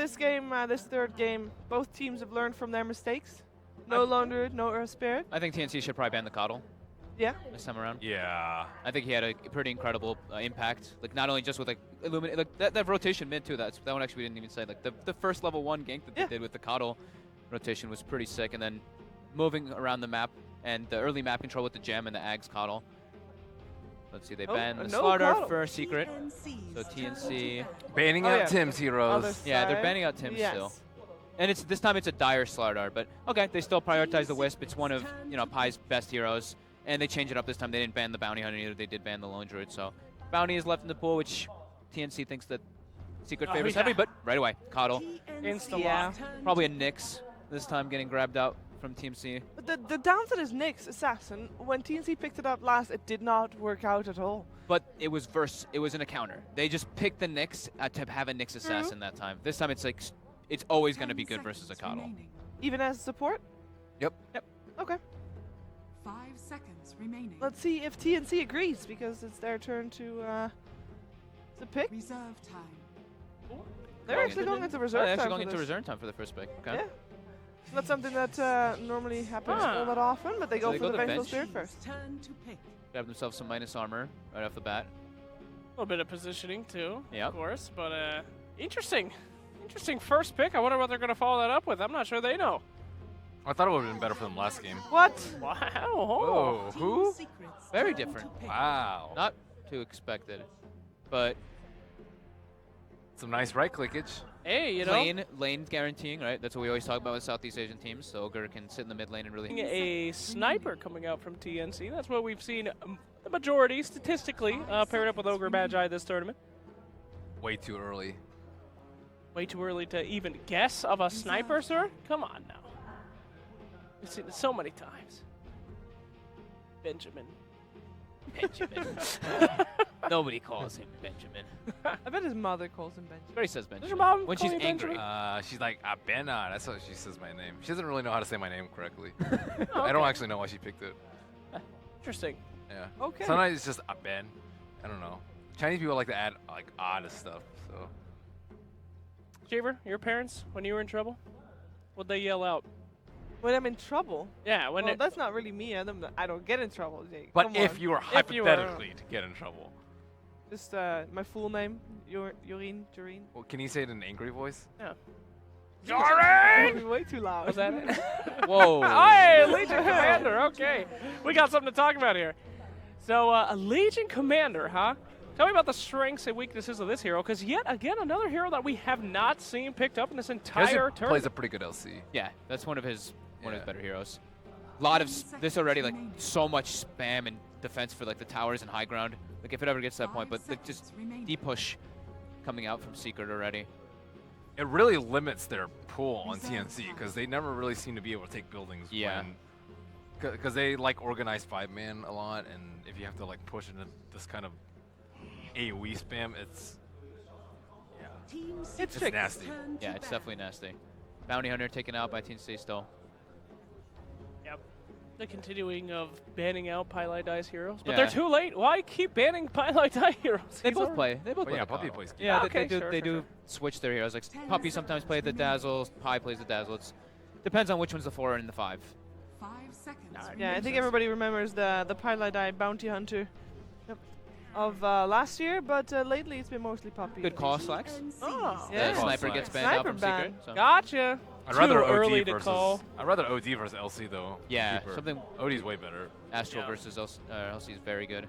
this game, this third game, both teams have learned from their mistakes. No Laundry, no Earth Spirit. I think TnC should probably ban the Coddle Yeah. this time around. Yeah. I think he had a pretty incredible impact. Like not only just with like illuminate, like that rotation mid too. That one actually we didn't even say. Like the first level 1 gank that they did with the Coddle rotation was pretty sick. And then moving around the map and the early map control with the gem and the Ags Coddle. Let's see, they banned the no Slaughter Coddle. for Secret. So TnC. Banning out Tim's heroes. Yeah, they're banning out Tim still. And it's this time it's a dire Slardar, but okay, they still prioritize the Wisp. It's one of Pai's best heroes, and they change it up this time. They didn't ban the Bounty Hunter either. They did ban the Lone Druid, so Bounty is left in the pool, which TnC thinks that Secret favors heavy, but right away, Coddle. Insta Probably a Nyx this time getting grabbed out from TnC. But the downside is Nyx Assassin. When TnC picked it up last, it did not work out at all. But it was in a counter. They just picked the Nyx to have a Nyx Assassin that time. This time it's like it's always going to be good versus a Coddle. Even as support? Yep. Okay. 5 seconds remaining. Let's see if TnC agrees, because it's their turn to pick. Reserve time. They're actually going into reserve they're time. actually going for into this. reserve time for the first pick. Okay. Yeah. It's not something that normally happens all that often, but they So go they for go the to Vengeful bench. Spirit first. Turn to pick. Grab themselves some minus armor right off the bat. A little bit of positioning too, Yep. of course, but interesting. Interesting first pick. I wonder what they're going to follow that up with. I'm not sure they know. I thought it would have been better for them last game. What? Wow. Whoa, who? Secrets. Very Turn to different. pick. Wow. Not too expected, but Some nice right clickage. Hey, you know, lane guaranteeing, right? That's what we always talk about with Southeast Asian teams. So Ogre can sit in the mid lane and really. a sniper coming out from TnC. That's what we've seen the majority, statistically, paired up with Ogre Magi this tournament. Way too early. Way too early to even guess of a sniper, sir? Come on now. We've seen it so many times. Benjamin. Nobody calls him Benjamin. I bet his mother calls him Benjamin. Everybody says Benjamin. your mom when call she's you angry. Benjamin? She's like, Abena. That's how she says my name. She doesn't really know how to say my name correctly. Oh, I don't okay. actually know why she picked it. Interesting. Yeah. Okay. Sometimes it's just Aben. I don't know. Chinese people like to add like odd stuff. So. Shaver, your parents, when you were in trouble, what'd they yell out? When I'm in trouble. Yeah, when Well, it, that's not really me. I don't get in trouble, Jake. But Come if on. you were If you were- hypothetically to get in trouble, Just my full name, Joreen. well, can you say it in an angry voice? That would be way too loud. was that it? Whoa. Hey, Legion Commander. Okay, we got something to talk about here. So, a Legion Commander, huh? Tell me about the strengths and weaknesses of this hero, because yet again another hero that we have not seen picked up in this entire Plays tournament. a pretty good LC. Yeah, that's one of his Yeah. better heroes. A lot of this already, like so much spam and defense for like the towers and high ground. Like if it ever gets to that point, but like just deep push coming out from Secret already. It really limits their pool on TnC because they never really seem to be able to take buildings. Yeah. Because they like organize 5-man a lot, and if you have to like push into this kind of AoE spam, it's It's tricky. nasty. Yeah, it's definitely nasty. Bounty Hunter taken out by TnC still. Yep. The continuing of banning out Pylite Dice heroes, but Yeah. they're too late. Why keep banning Pylite Die heroes? They He's both already- play. They both But play. yeah, the Puppy Coddle. plays. Yeah, Okay, they sure, do sure. switch their heroes. Like Puppy sometimes plays the Dazzle, Pi plays the Dazzle. It depends on which one's the 4 and the 5. 5 seconds. Yeah, I remaining. think everybody remembers the Pylite Bounty Hunter of last year, but lately it's been mostly Puppy. Good call, Slacks. Oh, Yeah. The sniper gets banned out Sniper from ban. Secret. So. gotcha. I'd rather Too OD early to versus. call. I'd rather OD versus LC though. Yeah, Cheaper. something OD's way better, Astral Yeah. versus LC is very good.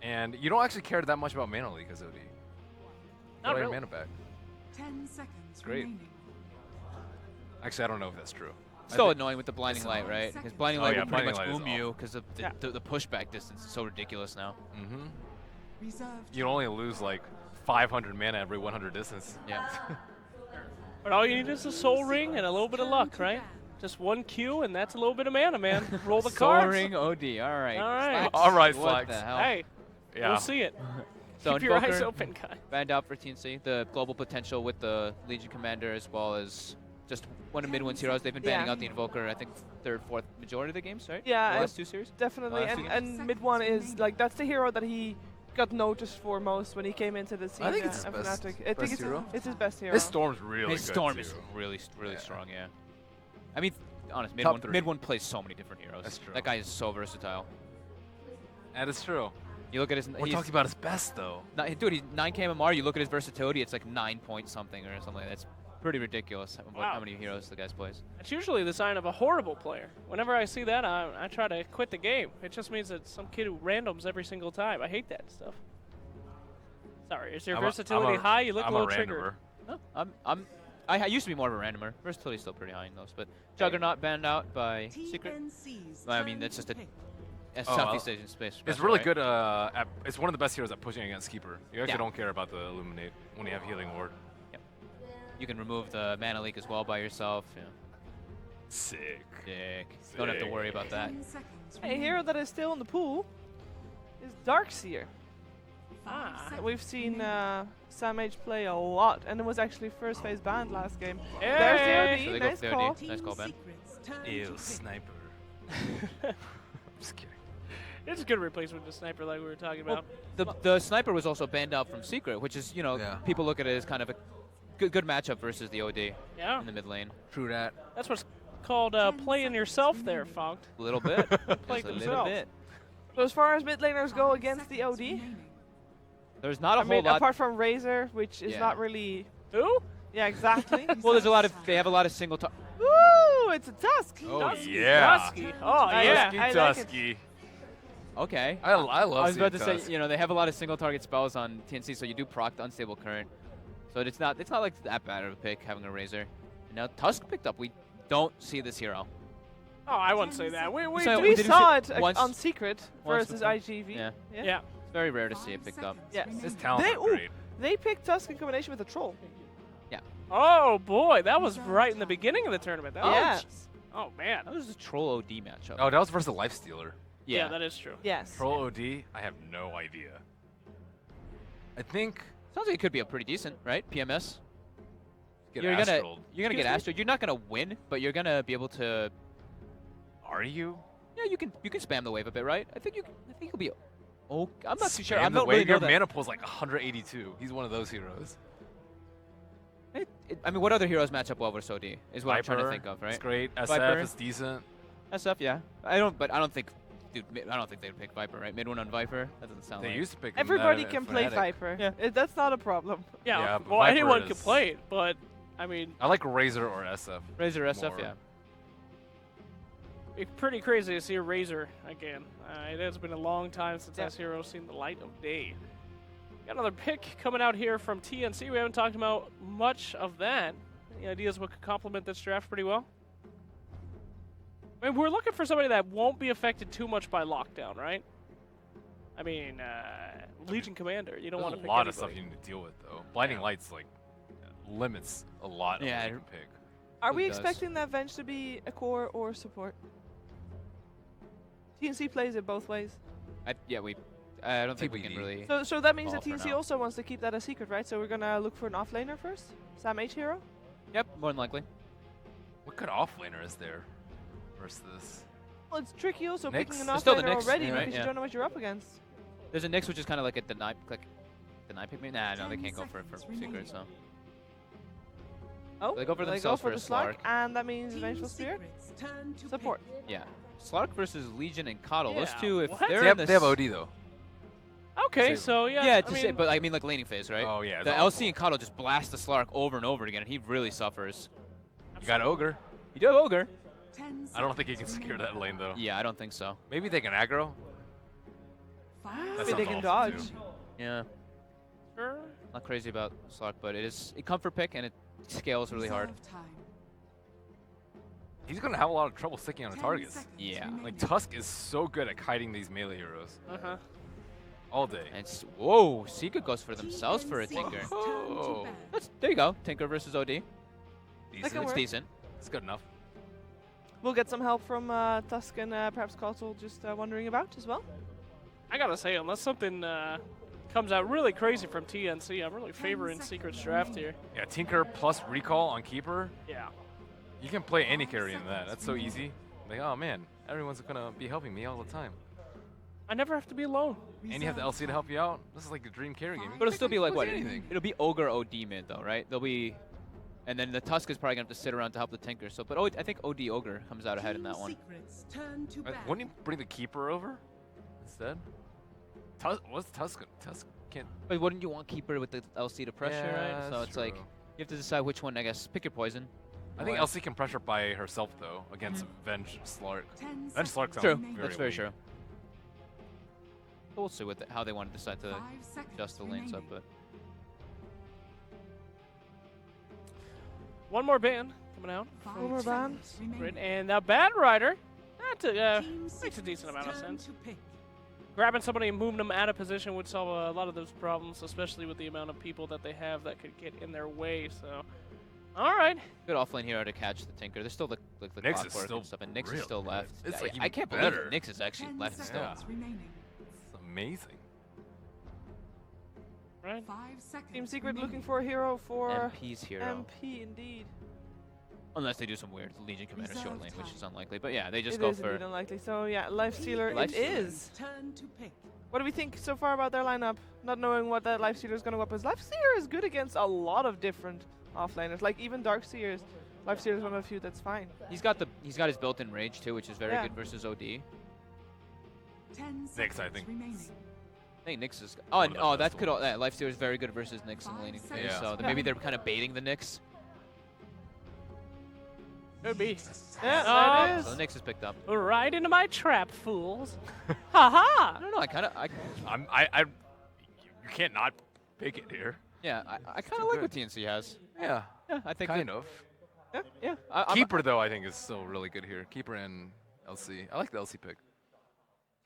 and you don't actually care that much about mana leak as OD. Not Get your really. mana back. 10 seconds Great. remaining. Actually, I don't know if that's true. Still annoying with the blinding light, right? Because seconds. blinding Oh, light yeah, will pretty much blinding light boom is you because of the pushback distance is so ridiculous now. Mm-hmm. Reserve You only lose like 500 mana every 100 distance. Yeah. But all you need is a soul ring and a little bit of luck, right? Just one Q and that's a little bit of mana, man. Roll the cards. Soaring OD. All right. All right. Slacks. All right, What Slacks. the hell? Hey, Yeah. we'll see it. So Keep your eyes Invoker open, guy. banned out for TnC. The global potential with the Legion Commander as well as just one of mid-wins heroes. They've been banning Yeah. out the Invoker, I think, third, fourth majority of the games, right? Yeah, The last 2 series? definitely. Last And, two and mid one is like that's the hero that he got noticed for most when he came into the scene. I think it's his at best- Fnatic. I think best it's hero. It's his best hero. His Storm's really His good Storm too. is really Yeah. strong, yeah. I mean, honest, Top mid three. one plays so many different heroes. That's true. That guy is so versatile. And it's true. You look at his. We're he's talking about his best though. Dude, he's 9 KMR. You look at his versatility, it's like 9 point something or something. That's pretty ridiculous. Wow. How many heroes the guy plays. It's usually the sign of a horrible player. Whenever I see that, I try to quit the game. It just means that some kid who randoms every single time. I hate that stuff. Sorry, is your versatility high? You look I'm a little randomer. triggered. No, I used to be more of a randomer. Versatility's still pretty high in those, but Juggernaut banned out by Secret. TnC's I mean, turn that's just to a pick. Southeast Asian space. It's really good. It's one of the best heroes at pushing against Keeper. You actually Yeah. don't care about the Illuminate when you have Healing Ward. You can remove the mana leak as well by yourself. Yeah. Sick. Dick. Don't have to worry about that. 10 seconds A hero that is still in the pool is Darkseer. Ah. We've seen Sam H play a lot, and it was actually first phase banned last game. Hey! There's So the they OD, go nice for the call. OD. Nice call, Ben. Secret's turn Ew, to pick. sniper. Just kidding. It's a good replacement to Sniper like we were talking about. The sniper was also banned out from Secret, which is, Yeah. people look at it as kind of a good matchup versus the OD Yeah, in the mid lane. True that. that's what's called playing yourself there, Funked. A little bit. Playing Just a little themselves. bit. So as far as mid laners go 5 against the seconds OD, remaining. There's not a I whole mean, lot. apart from Razor, which is Yeah. not really. Who? Yeah, exactly. Well, there's a lot of. They have a lot of single. Woo! It's a Tusk. Oh Dusky. yeah. Dusky. Oh, I yeah. like it. Dusky. Okay. I love I was about to seeing say, Tusk. they have a lot of single target spells on TnC, so you do proc the unstable current. So it's not like that bad of a pick having a Razor. And now Tusk picked up. We don't see this hero. Oh, I wouldn't say that. We So We did saw see it once- on Secret once versus before. IGV. Yeah. yeah. It's very rare to see it picked up. Yes. His talents They, are great. they picked Tusk in combination with a Troll. Oh boy, that was right in the beginning of the tournament. That Yes. was, oh man. That was a Troll OD matchup. Oh, that was versus the Lifestealer. Yeah, that is true. Yes. Troll OD? I have no idea. I think Sounds like it could be a pretty decent, right? PMS. get You're Astraled. gonna get Astro. You're not gonna win, but you're gonna be able to. Are you? Yeah, you can spam the wave a bit, right? I think you'll be. Oh, I'm not too sure. Spam I'm the not way really know your that. mana pool's like 182. He's one of those heroes. I mean, what other heroes match up well with OD is what I'm trying to Viper, think of, right? It's great. SF Viper. is decent. SF, yeah. I don't think, dude. I don't think they'd pick Viper, right? Mid one on Viper. That doesn't sound They like. used to pick him Everybody that can at play Fnatic. Viper. Yeah. That's not a problem. Yeah, Yeah, but well, Viper anyone can is- play it, but I mean, I like Razor or SF. Razor SF, more. yeah. it's pretty crazy to see a Razor again. It has been a long time since this hero's seen the light of day. Got another pick coming out here from TnC. We haven't talked about much of that. Any ideas what could complement this draft pretty well? I mean, we're looking for somebody that won't be affected too much by lockdown, right? I mean, Legion Commander. You don't There's want to a pick lot of stuff anybody. you need to deal with though. Blinding Lights like limits a lot of Yeah, what you can pick. Are It we does. expecting that Venge to be a core or support? TnC plays it both ways. I don't think we can TBD. really. So that means Ball that for TnC now. also wants to keep that a secret, right? So we're gonna look for an offlaner first? Sam H hero? Yep, more than likely. What good offlaner is there versus this? Well, it's tricky also Nyx? picking an There's still the offlaner Nyx, already yeah, because right, you yeah. don't know what you're up against. There's a Nyx, which is kind of like a deny pick me. Nah, no, they 10 can't go for seconds secret. remaining. So Oh, They go for themselves the first, Slark, Slark. and that means Team Vengeful Spirit. Secret's turn to Support. pick. yeah, Slark versus Legion and Coddle. Those Yeah, two, if what? they're They in have, the they have OD though. Okay, Save so yeah. yeah, I mean, but I mean like laning phase, right? Oh yeah. The it's LC and Coddle just blast the Slark over and over again, and he really suffers. You got Ogre. You do have Ogre. 10 I don't think he seconds can secure remaining. that lane though. Yeah, I don't think so. Maybe they can aggro. 5 That Maybe they sounds can awful, dodge. too. Yeah, sure. not crazy about Slark, but it is a comfort pick, and it scales really hard. Reserve time. He's gonna have a lot of trouble sticking on 10 targets. seconds Yeah. remaining. Like Tusk is so good at kiting these melee heroes Uh-huh. all day. And whoa, Seeker goes for themselves for a TnC's Tinker. turn to Oh. bat. There you go, Tinker versus OD. Decent. can It's work. decent. It's good enough. We'll get some help from Tusk and perhaps Cottle just wondering about as well. I gotta say, unless something comes out really crazy from TnC, I'm really 10 favoring seconds Secret's draft here. Yeah, Tinker plus recall on Keeper. Yeah. You can play any carry in that. That's so easy. Like, oh man, everyone's gonna be helping me all the time. I never have to be alone. And you have the LC to help you out. This is like the dream carry game. But it'll still be like what? Anything. It'll be Ogre OD mid though, right? There'll be, and then the Tusk is probably gonna have to sit around to help the Tinker. So, but I think OD Ogre comes out ahead in that one. Secrets turn to Wouldn't you bring the keeper over instead? What's Tusk? Tusk can't. But wouldn't you want Keeper with the LC to pressure, Yeah, right? So that's it's like true. you have to decide which one. I guess pick your poison. I think Well, LC can pressure by herself though against Venge Slark. 10 Venge Slark sounds True, very that's very weak. true. We'll see how they want to decide to 5 seconds adjust the lanes up, remaining. but One more ban coming out. 5 One more ban. seconds remaining. Right, and now Bad Rider, that Team makes a Secrets decent amount of turn sense. to pick. Grabbing somebody and moving them out of position would solve a lot of those problems, especially with the amount of people that they have that could get in their way. So, all right. good offlane hero to catch the Tinker. There's still the Nyx is clockwork still and stuff, and Nyx really is still good. left. It's like I even can't better. believe Nyx is actually 10 left still. seconds remaining. It's amazing. Right. 5 seconds Team Secret remaining. looking for a hero for MP's hero. MP indeed. Unless they do some weird Legion Commander short Reserve lane, which time. is unlikely. But yeah, they just It go is for. indeed unlikely. So yeah, Lifestealer Life it Stealer. is. Turn to pick. What do we think so far about their lineup? Not knowing what that Lifestealer is going to go up as. Lifestealer is good against a lot of different offlaners, like even Darkseers. Lifestealer is one of the few that's fine. He's got his built-in rage too, which is very Yeah. good versus OD. 10 Nyx, I seconds think. remaining. I think Nyx is. One of the Oh, best that could. ones. Yeah, Lifestealer is very good versus Nyx in the laning phase. Yeah. So maybe they're kind of baiting the Nyx. Could be. Yeah, Oh. that So is. Nyx is picked up. Right into my trap, fools. Ha ha. I don't know. I kind of. You can't not pick it here. Yeah, I kind too of like good. what TnC has. Yeah, Yeah, I think. kind of. Yeah. I'm- Keeper though, I think is still really good here. Keeper and LC. I like the LC pick.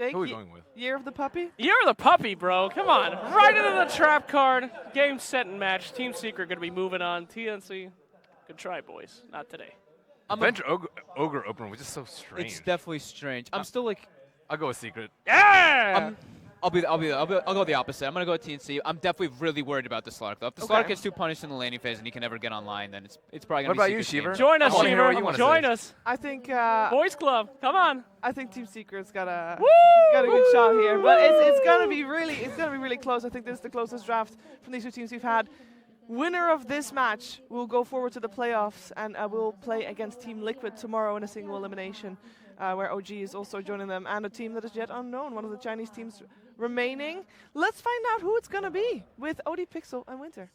Jake, Who are we going with? Year of the Puppy? You're the puppy, bro. Come on. Right into the trap card. Game, set, and match. Team Secret going to be moving on. TnC, good try, boys. Not today. Venge Ogre opener, which is so strange. It's definitely strange. I'm still like. I'll go with Secret. Yeah! I'll go the opposite. I'm gonna go with TnC. I'm definitely really worried about the Slark though. If the Okay. Slark gets too punished in the laning phase and he can never get online, then it's probably What gonna about be you, Secret's game. Shiver? Join us, I wanna hear what you Shiver. wanna Join say. us. I think Boys Club. Come on. I think Team Secret's got a Woo! good shot here, but it's gonna be really close. I think this is the closest draft from these two teams we've had. Winner of this match will go forward to the playoffs and will play against Team Liquid tomorrow in a single elimination, where OG is also joining them, and a team that is yet unknown, one of the Chinese teams remaining. Let's find out who it's gonna be with OD Pixel and Winter.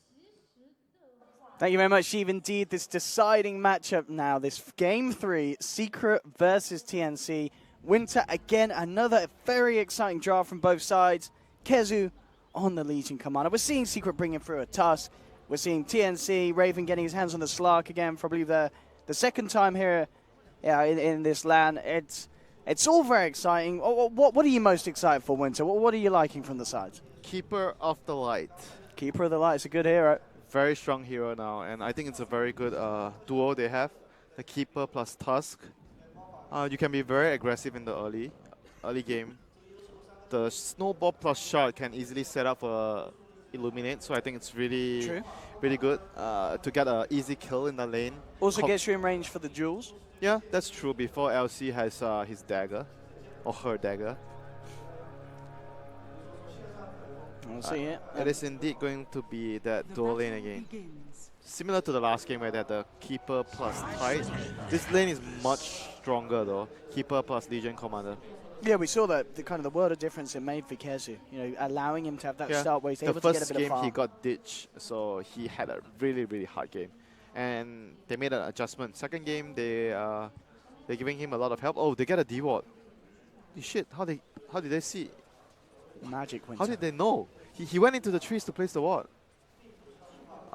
Thank you very much, Steve. Indeed, this deciding matchup now, this Game 3, Secret versus TnC. Winter, again, another very exciting draft from both sides. Kezu on the Legion Commander. We're seeing Secret bringing through a Tusk. We're seeing TnC, Raven getting his hands on the Slark again, probably the second time here in this LAN. It's all very exciting. What are you most excited for, Winter? What are you liking from the sides? Keeper of the Light. Keeper of the Light is a good hero. Very strong hero now, and I think it's a very good duo they have. The Keeper plus Tusk. You can be very aggressive in the early game. The Snowball plus Shard can easily set up for Illuminate, so I think it's really good to get an easy kill in the lane. Also gets you in range for the duels. Yeah, that's true. Before LC has his dagger, or her dagger. We'll see it. It is indeed going to be that The dual lane battle again. begins. Similar to the last game where they had the Keeper plus Tide. This lane is much stronger though. Keeper plus Legion Commander. Yeah, we saw the kind of the world of difference it made for Kezu. You know, allowing him to have that start where he's The able to get a first bit of game farm. he got ditched, so he had a really hard game. And they made an adjustment. Second game they're giving him a lot of help. Oh, they get a D-ward. Shit, how did they see? Magic Winter. How did they know? He went into the trees to place the ward.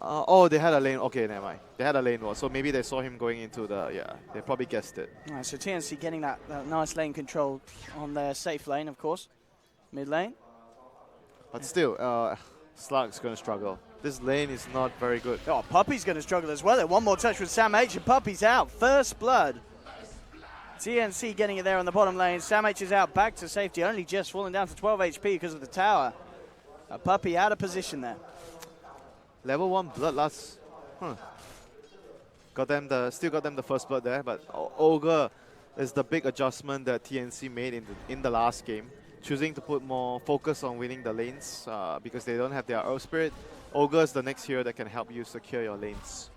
Oh, they had a lane. Okay, never mind. They had a lane ward, so maybe they saw him going into the. Yeah, they probably guessed it. Alright, so TnC getting that nice lane control on their safe lane, of course. Mid lane. But still, Slug's gonna struggle. This lane is not very good. Oh, Puppy's going to struggle as well. One more touch with Sam H and Puppy's out. First blood. TnC getting it there on the bottom lane. Sam H is out back to safety, only just falling down to 12 HP because of the tower. A Puppy out of position there. Level 1 Bloodlust. Still got them the first blood there, but Ogre is the big adjustment that TnC made in the last game choosing to put more focus on winning the lanes because they don't have their Earth Spirit. Ogre is the next hero that can help you secure your lanes.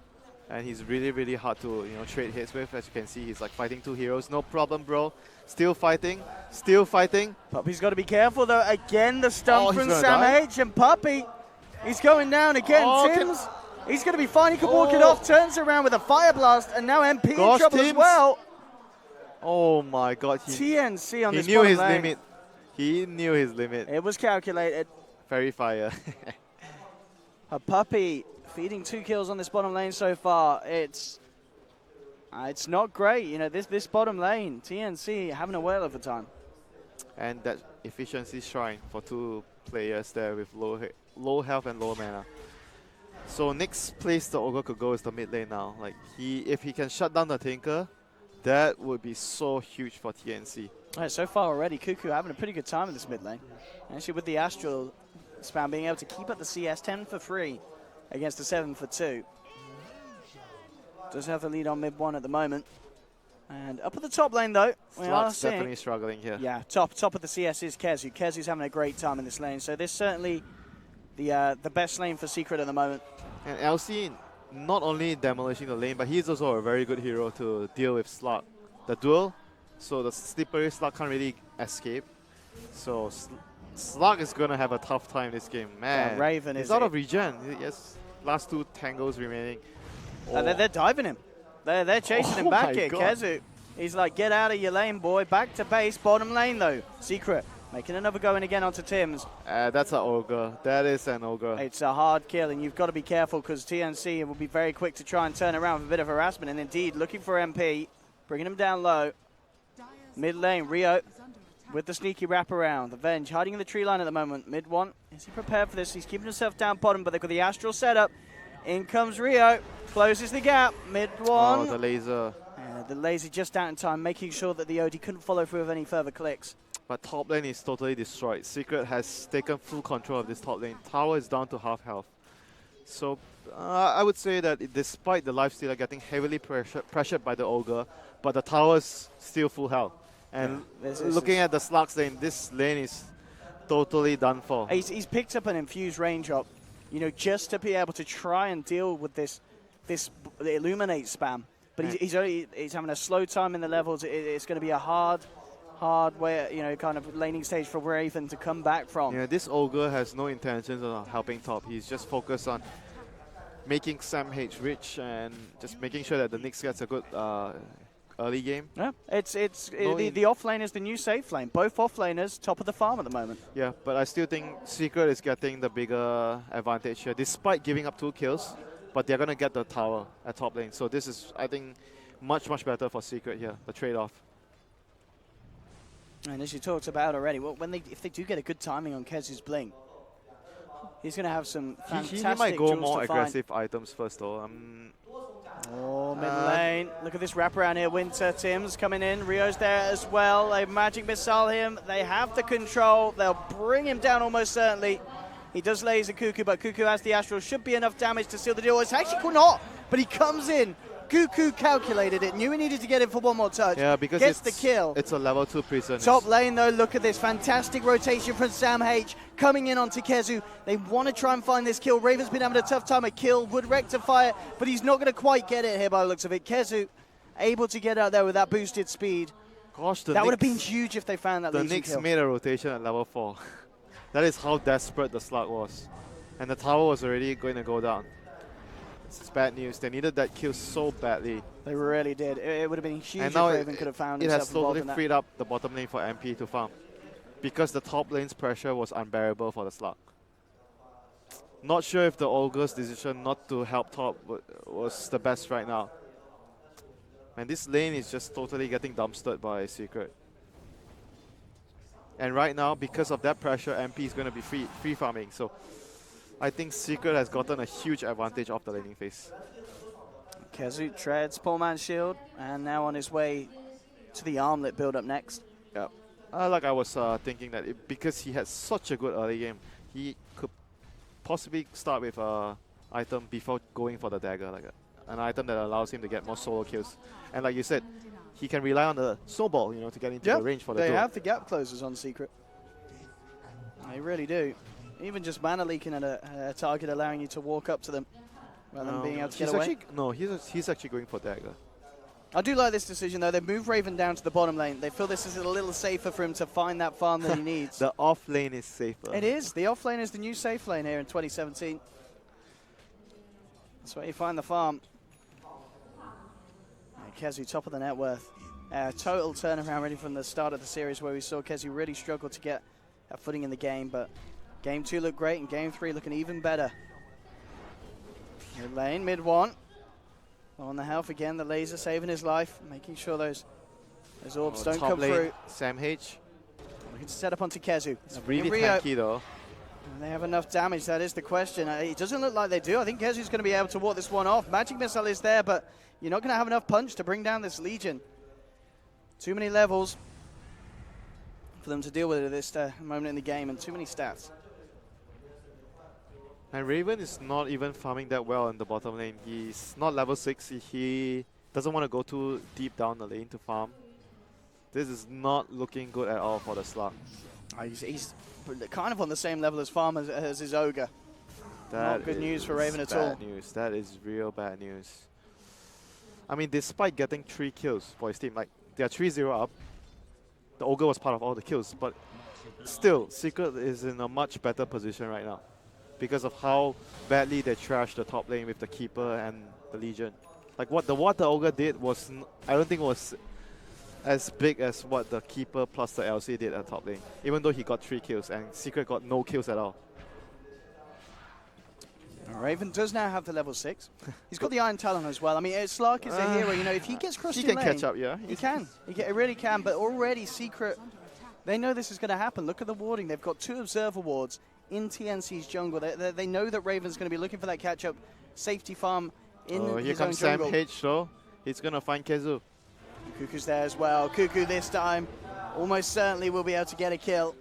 And he's really, really hard to trade hits with. As you can see, he's like fighting 2 heroes. No problem, bro. Still fighting. Still fighting. Puppy's got to be careful, though. Again, the stun he's from gonna Sam die. H. And Puppy, he's going down again. Oh, Tims, he's going to be fine. He can walk it off. Turns around with a Fire Blast. And now MP in trouble as Tims. well. Oh my god. TnC on He this knew bottom his lane. limit. He knew his limit. It was calculated. Fairy Fire. A Puppy feeding 2 kills on this bottom lane so far. It's not great. This bottom lane, TnC having a whale of a time. And that efficiency shrine for 2 players there with low health and low mana. So next place the Ogre could go is the mid lane now. Like if he can shut down the Tinker, that would be so huge for TnC. All right, so far already, Cuckoo having a pretty good time in this mid lane. Actually, with the Astral spam being able to keep up the CS 10 for 3 against a 7 for 2. Does have the lead on mid 1 at the moment. And up at the top lane, though, we are Slug's seeing... definitely struggling here. Yeah, top of the CS is Kezu. Kezu's having a great time in this lane. So this certainly the best lane for Secret at the moment. And LC not only demolishing the lane, but he's also a very good hero to deal with Slug. The duel, so the slippery Slug can't really escape. So Slug is going to have a tough time this game. Man, Yeah, Raven he's is out of regen. Yes, last 2 tangles remaining. They're diving him. They're chasing him Oh back my here. God. Kezu, he's like, get out of your lane, boy. Back to base. Bottom lane, though. Secret making another go in again onto Tims. That's an Ogre. That is an Ogre. It's a hard kill, and you've got to be careful because TnC will be very quick to try and turn around with a bit of harassment. And indeed, looking for MP, bringing him down low. Mid lane, Rio with the sneaky wraparound. The Venge hiding in the tree line at the moment. Mid 1. Is he prepared for this? He's keeping himself down bottom, but they've got the Astral setup. In comes Rio. Closes the gap. Mid 1. Oh, the laser. The laser just out in time, making sure that the OD couldn't follow through with any further clicks. But top lane is totally destroyed. Secret has taken full control of this top lane. Tower is down to half health. So I would say that despite the lifestealer getting heavily pressured by the Ogre, but the tower's still full health. And looking at the Slug's lane, this lane is totally done for. He's picked up an infused rain drop, just to be able to try and deal with this Illuminate spam. But he's having a slow time in the levels. It's going to be a hard way, kind of laning stage for Raven to come back from. Yeah, this Ogre has no intentions of helping top. He's just focused on making Sam H rich and just making sure that the Nyx gets a good early game. Yeah, the off lane is the new safe lane. Both off laners top of the farm at the moment. Yeah, but I still think Secret is getting the bigger advantage here, despite giving up 2 kills. But they're going to get the tower at top lane. So this is, I think, much, much better for Secret here, the trade-off. And as you talked about already, if they do get a good timing on Kezu's Blink, he's going to have some fantastic He might go jewels more to find. aggressive items first, though. Oh, mid lane. Look at this wraparound here. Winter, Tim's coming in. Rio's there as well. They magic missile him. They have the control. They'll bring him down almost certainly. He does laser Cuckoo, but Cuckoo has the Astral. Should be enough damage to seal the deal. It's actually not, but he comes in. Cuckoo calculated it. Knew he needed to get in for one more touch. Yeah, because gets the kill. It's a level 2 prison. Top lane, though, look at this fantastic rotation from Sam H. Coming in onto Kezu. They want to try and find this kill. Raven's been having a tough time. A kill would rectify it, but he's not going to quite get it here by the looks of it. Kezu able to get out there with that boosted speed. Gosh, that would have been huge if they found that the losing Nyx kill. made a rotation at level 4. That is how desperate the Slug was. And the tower was already going to go down. It's bad news. They needed that kill so badly. They really did. It would have been huge And if now Raven could have found it himself has involved totally in that. freed up the bottom lane for MP to farm. Because the top lane's pressure was unbearable for the Slug. Not sure if the Ogre's decision not to help top was the best right now. And this lane is just totally getting dumpstered by Secret. And right now, because of that pressure, MP is going to be free farming. So I think Secret has gotten a huge advantage off the laning phase. Kezu treads poor man's shield, and now on his way to the armlet build up next. Yeah. Like I was thinking that because he had such a good early game, he could possibly start with an item before going for the dagger, like an item that allows him to get more solo kills. And like you said, he can rely on the snowball, to get into the range for the They duel. have the gap closers on Secret. They really do. Even just mana leaking at a target, allowing you to walk up to them rather than being able to get away. He's actually going for dagger. I do like this decision, though. They've moved Raven down to the bottom lane. They feel this is a little safer for him to find that farm that he needs. The off lane is safer. It is. The off lane is the new safe lane here in 2017. That's where you find the farm. Kezu, top of the net worth. Total turnaround really from the start of the series where we saw Kezu really struggle to get a footing in the game, but game 2 looked great and game 3 looking even better. Mid lane, mid 1. On the health again, the laser saving his life, making sure those orbs don't come through. Sam H. We can set up onto Kezu. It's really tanky though. And they have enough damage, that is the question. It doesn't look like they do. I think Kezu's going to be able to walk this one off. Magic Missile is there, but you're not going to have enough punch to bring down this Legion. Too many levels for them to deal with it at this moment in the game, and too many stats. And Raven is not even farming that well in the bottom lane. He's not level 6. He doesn't want to go too deep down the lane to farm. This is not looking good at all for the Slug. He's kind of on the same level as Farm as his Ogre. Not good news for Raven at all. Bad news. That is real bad news. I mean, despite getting 3 kills for his team, like they are 3-0 up. The Ogre was part of all the kills, but still, Secret is in a much better position right now because of how badly they trashed the top lane with the Keeper and the Legion. Like what the Ogre did was, I don't think was as big as what the Keeper plus the LC did at top lane, even though he got 3 kills and Secret got no kills at all. Raven does now have the level 6. He's got the Iron Talon as well. I mean, Slark is a hero. You know, if he gets crossed in lane, he can catch up, yeah. He can. He really can. But already Secret, they know this is going to happen. Look at the warding. They've got 2 Observer wards in TnC's jungle. They know that Raven's going to be looking for that catch-up safety farm in his own jungle. Here comes Sam H, though. He's going to find Kezu. Cuckoo's there as well. Cuckoo this time almost certainly will be able to get a kill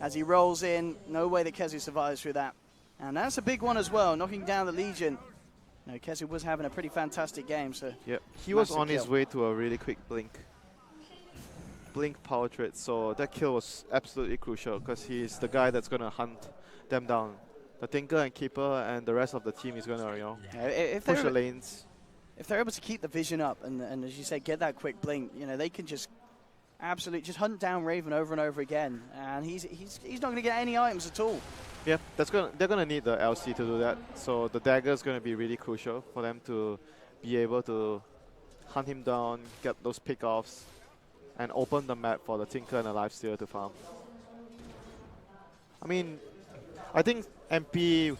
as he rolls in. No way that Kezu survives through that. And that's a big one as well, knocking down the Legion. You know, Kezu was having a pretty fantastic game, so... Yeah, he was on his way to a really quick blink power trade, so that kill was absolutely crucial because he's the guy that's going to hunt them down. The Tinker and Keeper and the rest of the team is going to, you know, push the lanes. If they're able to keep the vision up and as you say, get that quick blink, you know, they can just absolutely just hunt down Raven over and over again, and he's not going to get any items at all. Yeah, they're gonna need the LC to do that. So the dagger is gonna be really crucial for them to be able to hunt him down, get those pickoffs, and open the map for the Tinker and the Lifestealer to farm. I mean, I think MP,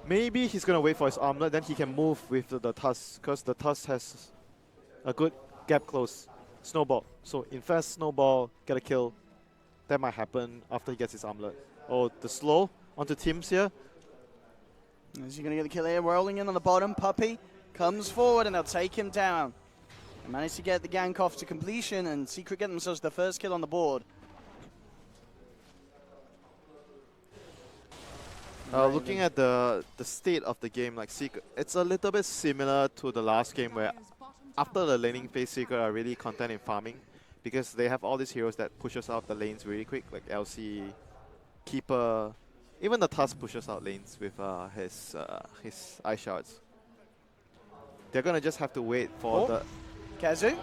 maybe he's gonna wait for his armlet, then he can move with the Tusk, because the Tusk has a good gap close. Snowball. So infest, snowball, get a kill. That might happen after he gets his armlet. Oh, the slow onto Tim's here. Is he going to get the kill here? Rolling in on the bottom. Puppey comes forward and they'll take him down. They managed to get the gank off to completion and Secret get themselves the first kill on the board. Looking at the state of the game, like Secret, it's a little bit similar to the last game where after the laning phase, Secret are really content in farming because they have all these heroes that pushes out the lanes really quick, like LC, Keeper, even the Tusk pushes out lanes with his Ice Shards. They're gonna just have to wait for the... Kezu,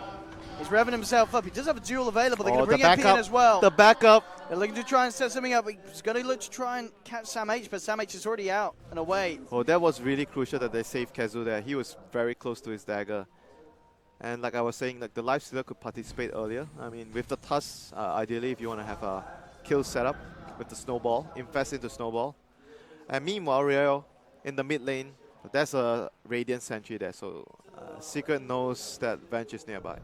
he's revving himself up. He does have a duel available. They're going to bring the MP in as well. The backup. They're looking to try and set something up. He's going to look to try and catch Sam H, but Sam H is already out and away. Oh, that was really crucial that they saved Kezu there. He was very close to his dagger. And like I was saying, like the Lifestealer could participate earlier. I mean, with the Tusk, ideally if you want to have a kill setup with the Snowball, infest into Snowball. And meanwhile, Rio in the mid lane, there's a Radiant Sentry there, so Secret knows that Venge is nearby.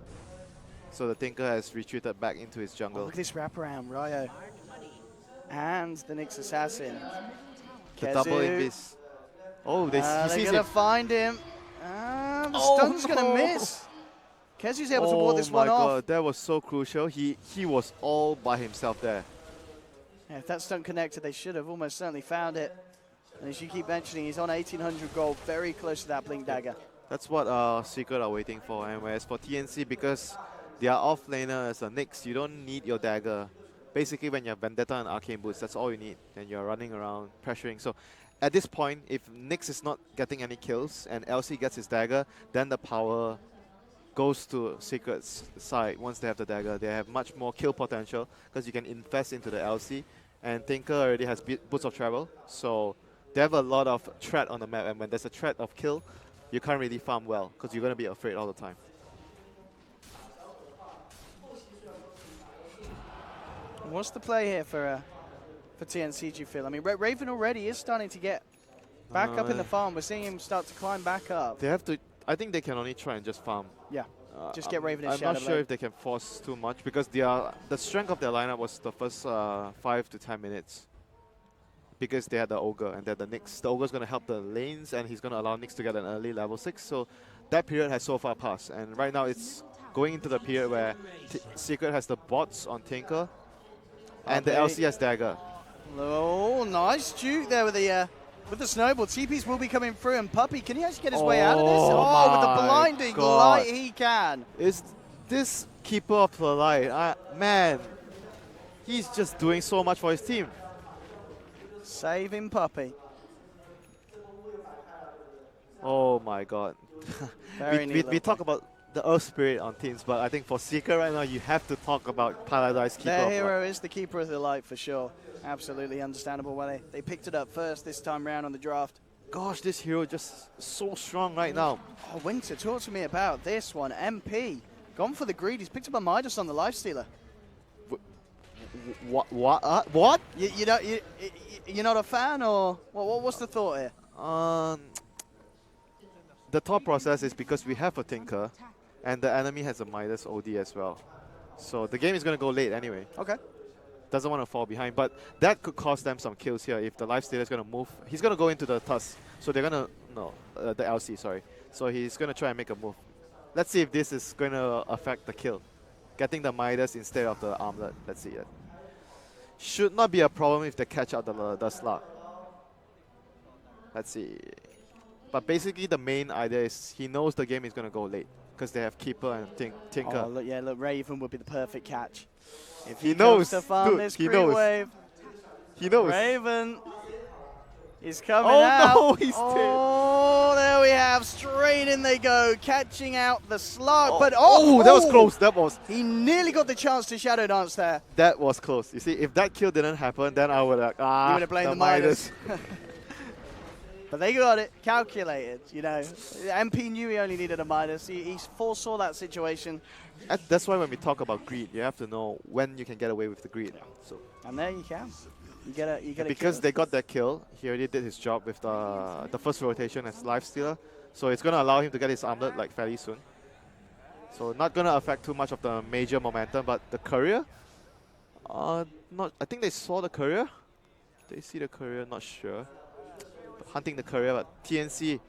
So the Tinker has retreated back into his jungle. Oh, look at this wraparound, Ryo. And the Nyx Assassin. The Kezu. double invis. Oh, he they're sees going to it. find him. The stun's going to miss. Kezu's able to ward this one off. Oh my god, that was so crucial. He was all by himself there. Yeah, if that stun connected, they should have almost certainly found it. And as you keep mentioning, he's on 1800 gold, very close to that Blink Dagger. That's what Secret are waiting for. And whereas for TnC, because they are off laner as a Nyx, you don't need your dagger basically when you have Vendetta and Arcane Boots, that's all you need. And you're running around, pressuring. So at this point, if Nyx is not getting any kills and LC gets his dagger, then the power goes to Secret's side. Once they have the dagger, they have much more kill potential because you can invest into the LC. And Tinker already has Boots of Travel, so they have a lot of threat on the map. And when there's a threat of kill, you can't really farm well because you're going to be afraid all the time. What's the play here for TnC, do you feel? I mean, Raven already is starting to get back up in the farm. We're seeing him start to climb back up. They have to. I think they can only try and just farm. Yeah, just get Raven in I'm shadow not sure lane. if they can force too much because the strength of their lineup was the first 5 to 10 minutes. Because they had the Ogre and then the Nyx. The Ogre's going to help the lanes and he's going to allow Nyx to get an early level 6. So that period has so far passed. And right now it's going into the period where Secret has the bots on Tinker and the LC has Dagger. Oh, nice juke there with the snowball. TPs will be coming through, and Puppey, can he actually get his way out of this? Oh, with the blinding light, he can. Is this Keeper of the Light? Man, he's just doing so much for his team. Saving Puppey. Oh my god. we talk about the Earth Spirit on teams, but I think for Secret right now, you have to talk about Paradise Keeper. Their hero is the Keeper of the Light for sure. Absolutely understandable why they picked it up first this time round on the draft. Gosh, this hero just so strong right now. Oh, Winter, talk to me about this one. MP, gone for the greed. He's picked up a Midas on the Lifestealer. What? You're not a fan, or what's the thought here? The thought process is because we have a Tinker, and the enemy has a Midas OD as well. So the game is going to go late anyway. Okay. Doesn't want to fall behind, but that could cost them some kills here if the Lifestealer is going to move. He's going to go into the Tusk, so they're going to, the LC, sorry. So he's going to try and make a move. Let's see if this is going to affect the kill. Getting the Midas instead of the Armlet, let's see it. Should not be a problem if they catch out the Slug. Let's see. But basically the main idea is he knows the game is going to go late because they have Keeper and Tinker. Oh, look, Raven would be the perfect catch. If he knows, to farm dude, this he creep knows. wave, He knows. Raven is coming Oh out. no, he's dead. Oh, there we have, straight in they go, catching out the Slug. Oh, But that was close. He nearly got the chance to Shadow Dance there. That was close. You see, if that kill didn't happen, then I would have You would have blamed the Midas. But they got it, calculated, MP knew he only needed a Midas. He foresaw that situation. That's why when we talk about greed, you have to know when you can get away with the greed. So. And there you can. You get a because kill. they got that kill, he already did his job with the first rotation as Lifestealer. So it's going to allow him to get his Armlet like fairly soon. So not going to affect too much of the major momentum, but the Courier? I think they saw the Courier. They see the Courier, not sure. Hunting the Courier, but TnC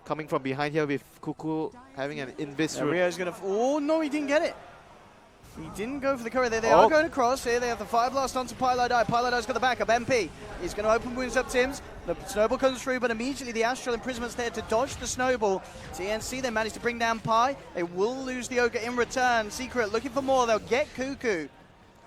coming from behind here with Cuckoo having an invis route. Rio's going to... Oh, no, he didn't get it. He didn't go for the Courier. They are going across here. They have the Fire Blast onto Pylodai. Pylodai's got the backup. MP. He's going to open wounds up Tims. The Snowball comes through, but immediately the Astral Imprisonment's there to dodge the Snowball. TnC, they managed to bring down Pi. They will lose the Ogre in return. Secret looking for more. They'll get Cuckoo.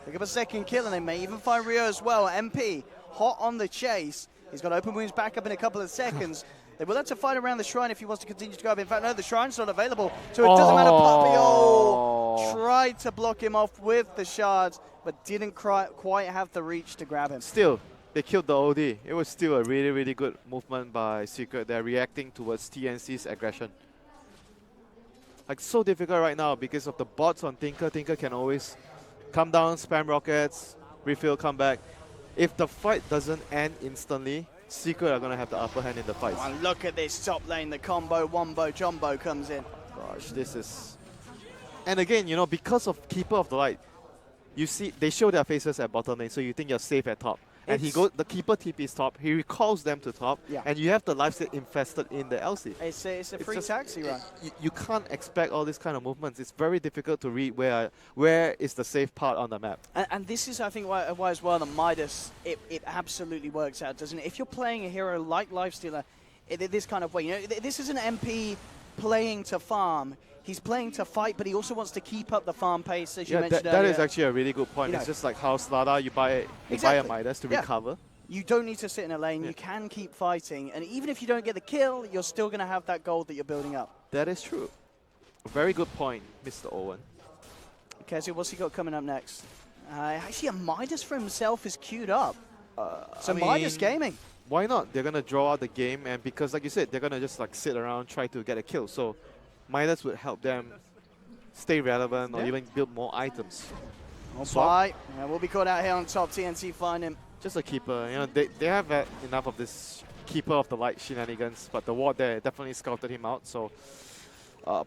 Pick up a second kill, and they may even find Rio as well. MP, hot on the chase. He's got open wounds back up in a couple of seconds. They will have to fight around the shrine if he wants to continue to go up. In fact, no, the shrine's not available, so it doesn't matter. Puppey tried to block him off with the shards, but didn't quite have the reach to grab him. Still, they killed the OD. It was still a really, really good movement by Secret. They're reacting towards TnC's aggression. Like, so difficult right now because of the bots on Tinker. Tinker can always come down, spam rockets, refill, come back. If the fight doesn't end instantly, Secret are going to have the upper hand in the fight. Oh, and look at this top lane, the combo, wombo, jumbo comes in. Gosh, this is... And again, because of Keeper of the Light, you see, they show their faces at bottom lane, so you think you're safe at top. And the Keeper TP's top, he recalls them to top, and you have the lifesteal infested in the LC. It's a free taxi run. You can't expect all these kind of movements. It's very difficult to read where is the safe part on the map. And this is, I think, why as well the Midas, it absolutely works out, doesn't it? If you're playing a hero like Lifestealer, this kind of way, this is an MP playing to farm. he's playing to fight, but he also wants to keep up the farm pace, as you Yeah, mentioned that earlier. is actually a really good point. You It's know. just like how Slada, you buy a Exactly. Midas to Yeah. recover. You don't need to sit in a lane. Yeah. You can keep fighting. And even if you don't get the kill, you're still going to have that gold that you're building up. That is true. Very good point, Mr. Owen. Kezu, what's he got coming up next? Actually, a Midas for himself is queued up. So I Midas mean, gaming. Why not? They're gonna draw out the game, and because, like you said, they're gonna just like sit around, try to get a kill. So Midas would help them stay relevant or Yeah. even build more items. Swap. Bye. Yeah, we'll be caught out here on top. TnC find him. Just a keeper, you know, they have enough of this keeper of the light shenanigans, but the ward there definitely scouted him out. So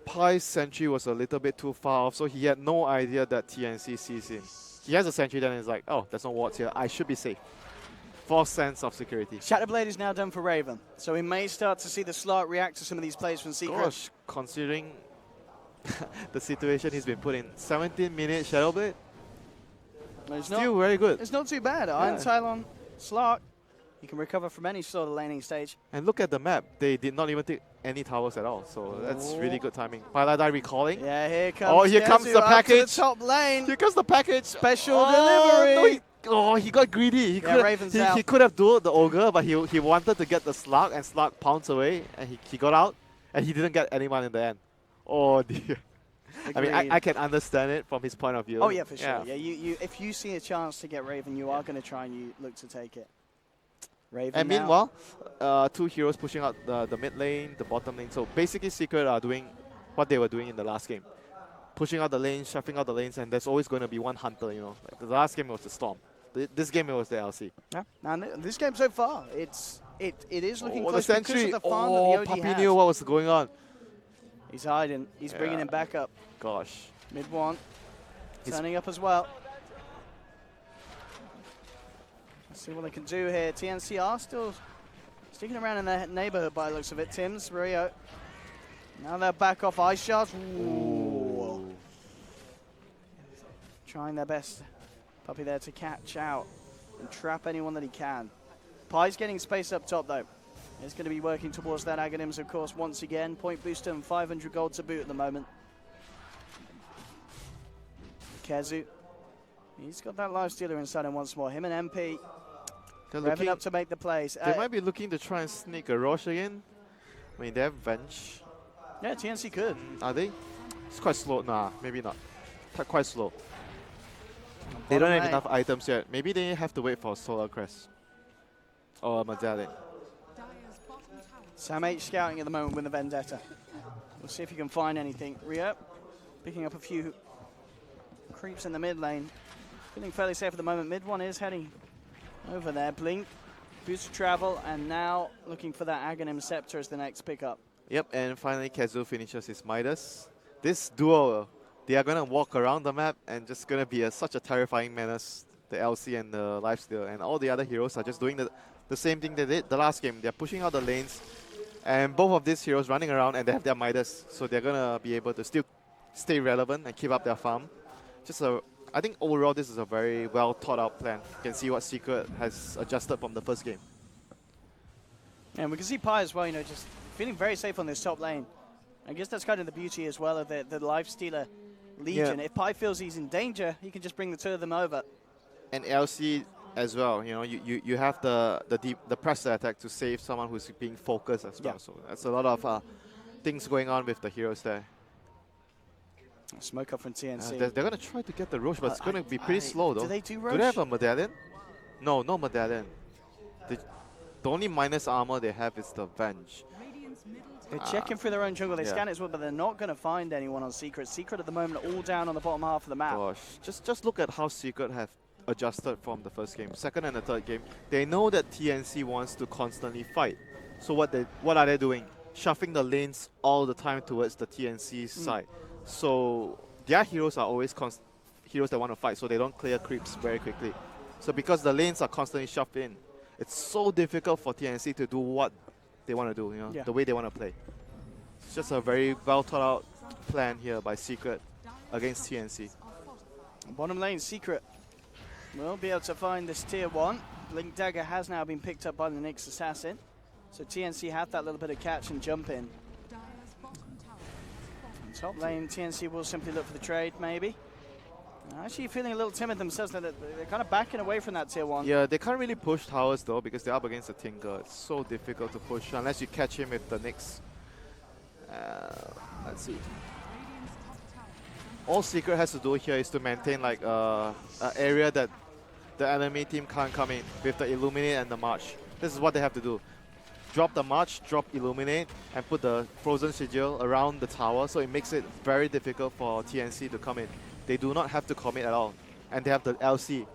Pi's sentry was a little bit too far off, so he had no idea that TnC sees him. He has a sentry, then he's like, oh, there's no wards here. I should be safe. False sense of security. Shatterblade is now done for Raven, so we may start to see the slot react to some of these plays from Secret. Gosh, considering the situation he's been put in, 17 minutes Shadowblade, It's still very good. It's not too bad. Iron Tylon, Slark, you can recover from any sort of laning stage. And look at the map, they did not even take any towers at all, so that's really good timing. Paladai recalling. Yeah, here comes Oh, here comes Kezu the up package. to the top lane. Here comes the package. Special No, delivery. he got greedy. He Yeah, could Raven's he, out. he could have dueled the ogre, but he wanted to get the slug, and slug pounced away, and he got out, and he didn't get anyone in the end. Oh dear. I mean, Agreed. I can understand it from his point of view. Oh yeah, for sure. Yeah, you if you see a chance to get Raven, you are going to try and you look to take it. Raven. And now. meanwhile, two heroes pushing out the mid lane, the bottom lane. So basically, Secret are doing what they were doing in the last game, pushing out the lanes, shuffling out the lanes, and there's always going to be one hunter. You know, like the last game was the Storm. This game it was the LC. Yeah. And this game so far, it is looking Oh, the close because sentry! of the farm Oh, that the OG Papi has. knew what was going on. He's hiding. He's bringing Yeah. him back up. Gosh. Mid one, He's- turning up as well. Let's see what they can do here. TnC are still sticking around in their neighborhood by the looks of it. Tim's, Rio. Now they're back off ice shards. Ooh. Trying their best. Puppy there to catch out and trap anyone that he can. Pi's getting space up top though. He's going to be working towards that Aghanims, of course, once again. Point booster and 500 gold to boot at the moment. Kezu. He's got that life stealer inside him once more. Him and MP They're revving looking, up to make the plays. they might be looking to try and sneak a Roche again. I mean, they have Venge. Yeah, TnC could. Are they? It's quite slow. Nah, maybe not. Quite slow. They don't have lane. enough items yet. Maybe they have to wait for Solar Crest. Or a Medallion. Dire's bottom tower Sam H scouting at the moment with the Vendetta. We'll see if he can find anything. Rio picking up a few creeps in the mid lane. Feeling fairly safe at the moment. Mid one is heading over there. Blink, boost travel, and now looking for that Aghanim Scepter as the next pickup. Yep, and finally Kezu finishes his Midas. This duo, they are going to walk around the map and just going to be such a terrifying menace. The LC and the Lifesteal, and all the other heroes are just doing the same thing they did the last game. They're pushing out the lanes, and both of these heroes running around, and they have their Midas, so they're going to be able to still stay relevant and keep up their farm. I think overall this is a very well thought out plan. You can see what Secret has adjusted from the first game. And we can see Pi as well, just feeling very safe on this top lane. I guess that's kind of the beauty as well of the Life Stealer Legion. Yeah. If Pi feels he's in danger, he can just bring the two of them over. And LC as well, you have the press attack to save someone who's being focused as well. Yeah. So that's a lot of things going on with the heroes there. Smoke up from TnC. They're going to try to get the Roche, but it's going to be pretty slow though. Do they do Do Roche? they have a Medallion? No, no Medallion. The only minus armor they have is the Venge. Radiant's middle They're tower checking through their own jungle. They Yeah. scan it as well, but they're not going to find anyone on Secret. Secret at the moment all down on the bottom half of the map. Gosh, just look at how Secret have adjusted from the first game. Second and the third game, they know that TnC wants to constantly fight. So what are they doing? Shuffling the lanes all the time towards the TnC side. So their heroes are always heroes that want to fight, so they don't clear creeps very quickly. So because the lanes are constantly shoved in, it's so difficult for TnC to do what they want to do, Yeah. the way they want to play. It's just a very well thought out plan here by Secret against TnC. Bottom lane, Secret will be able to find this tier 1. Blink Dagger has now been picked up by the Nyx Assassin. So TnC have that little bit of catch and jump in. Dire's bottom tower Top lane, TnC will simply look for the trade, maybe. Actually feeling a little timid themselves. They're kind of backing away from that tier 1. Yeah, they can't really push towers though because they're up against the Tinker. It's so difficult to push unless you catch him with the next. Let's see. All Secret has to do here is to maintain like an area that the enemy team can't come in with the Illuminate and the March. This is what they have to do. Drop the March, drop Illuminate, and put the Frozen Sigil around the tower, so it makes it very difficult for TnC to come in. They do not have to commit at all. And they have the LC.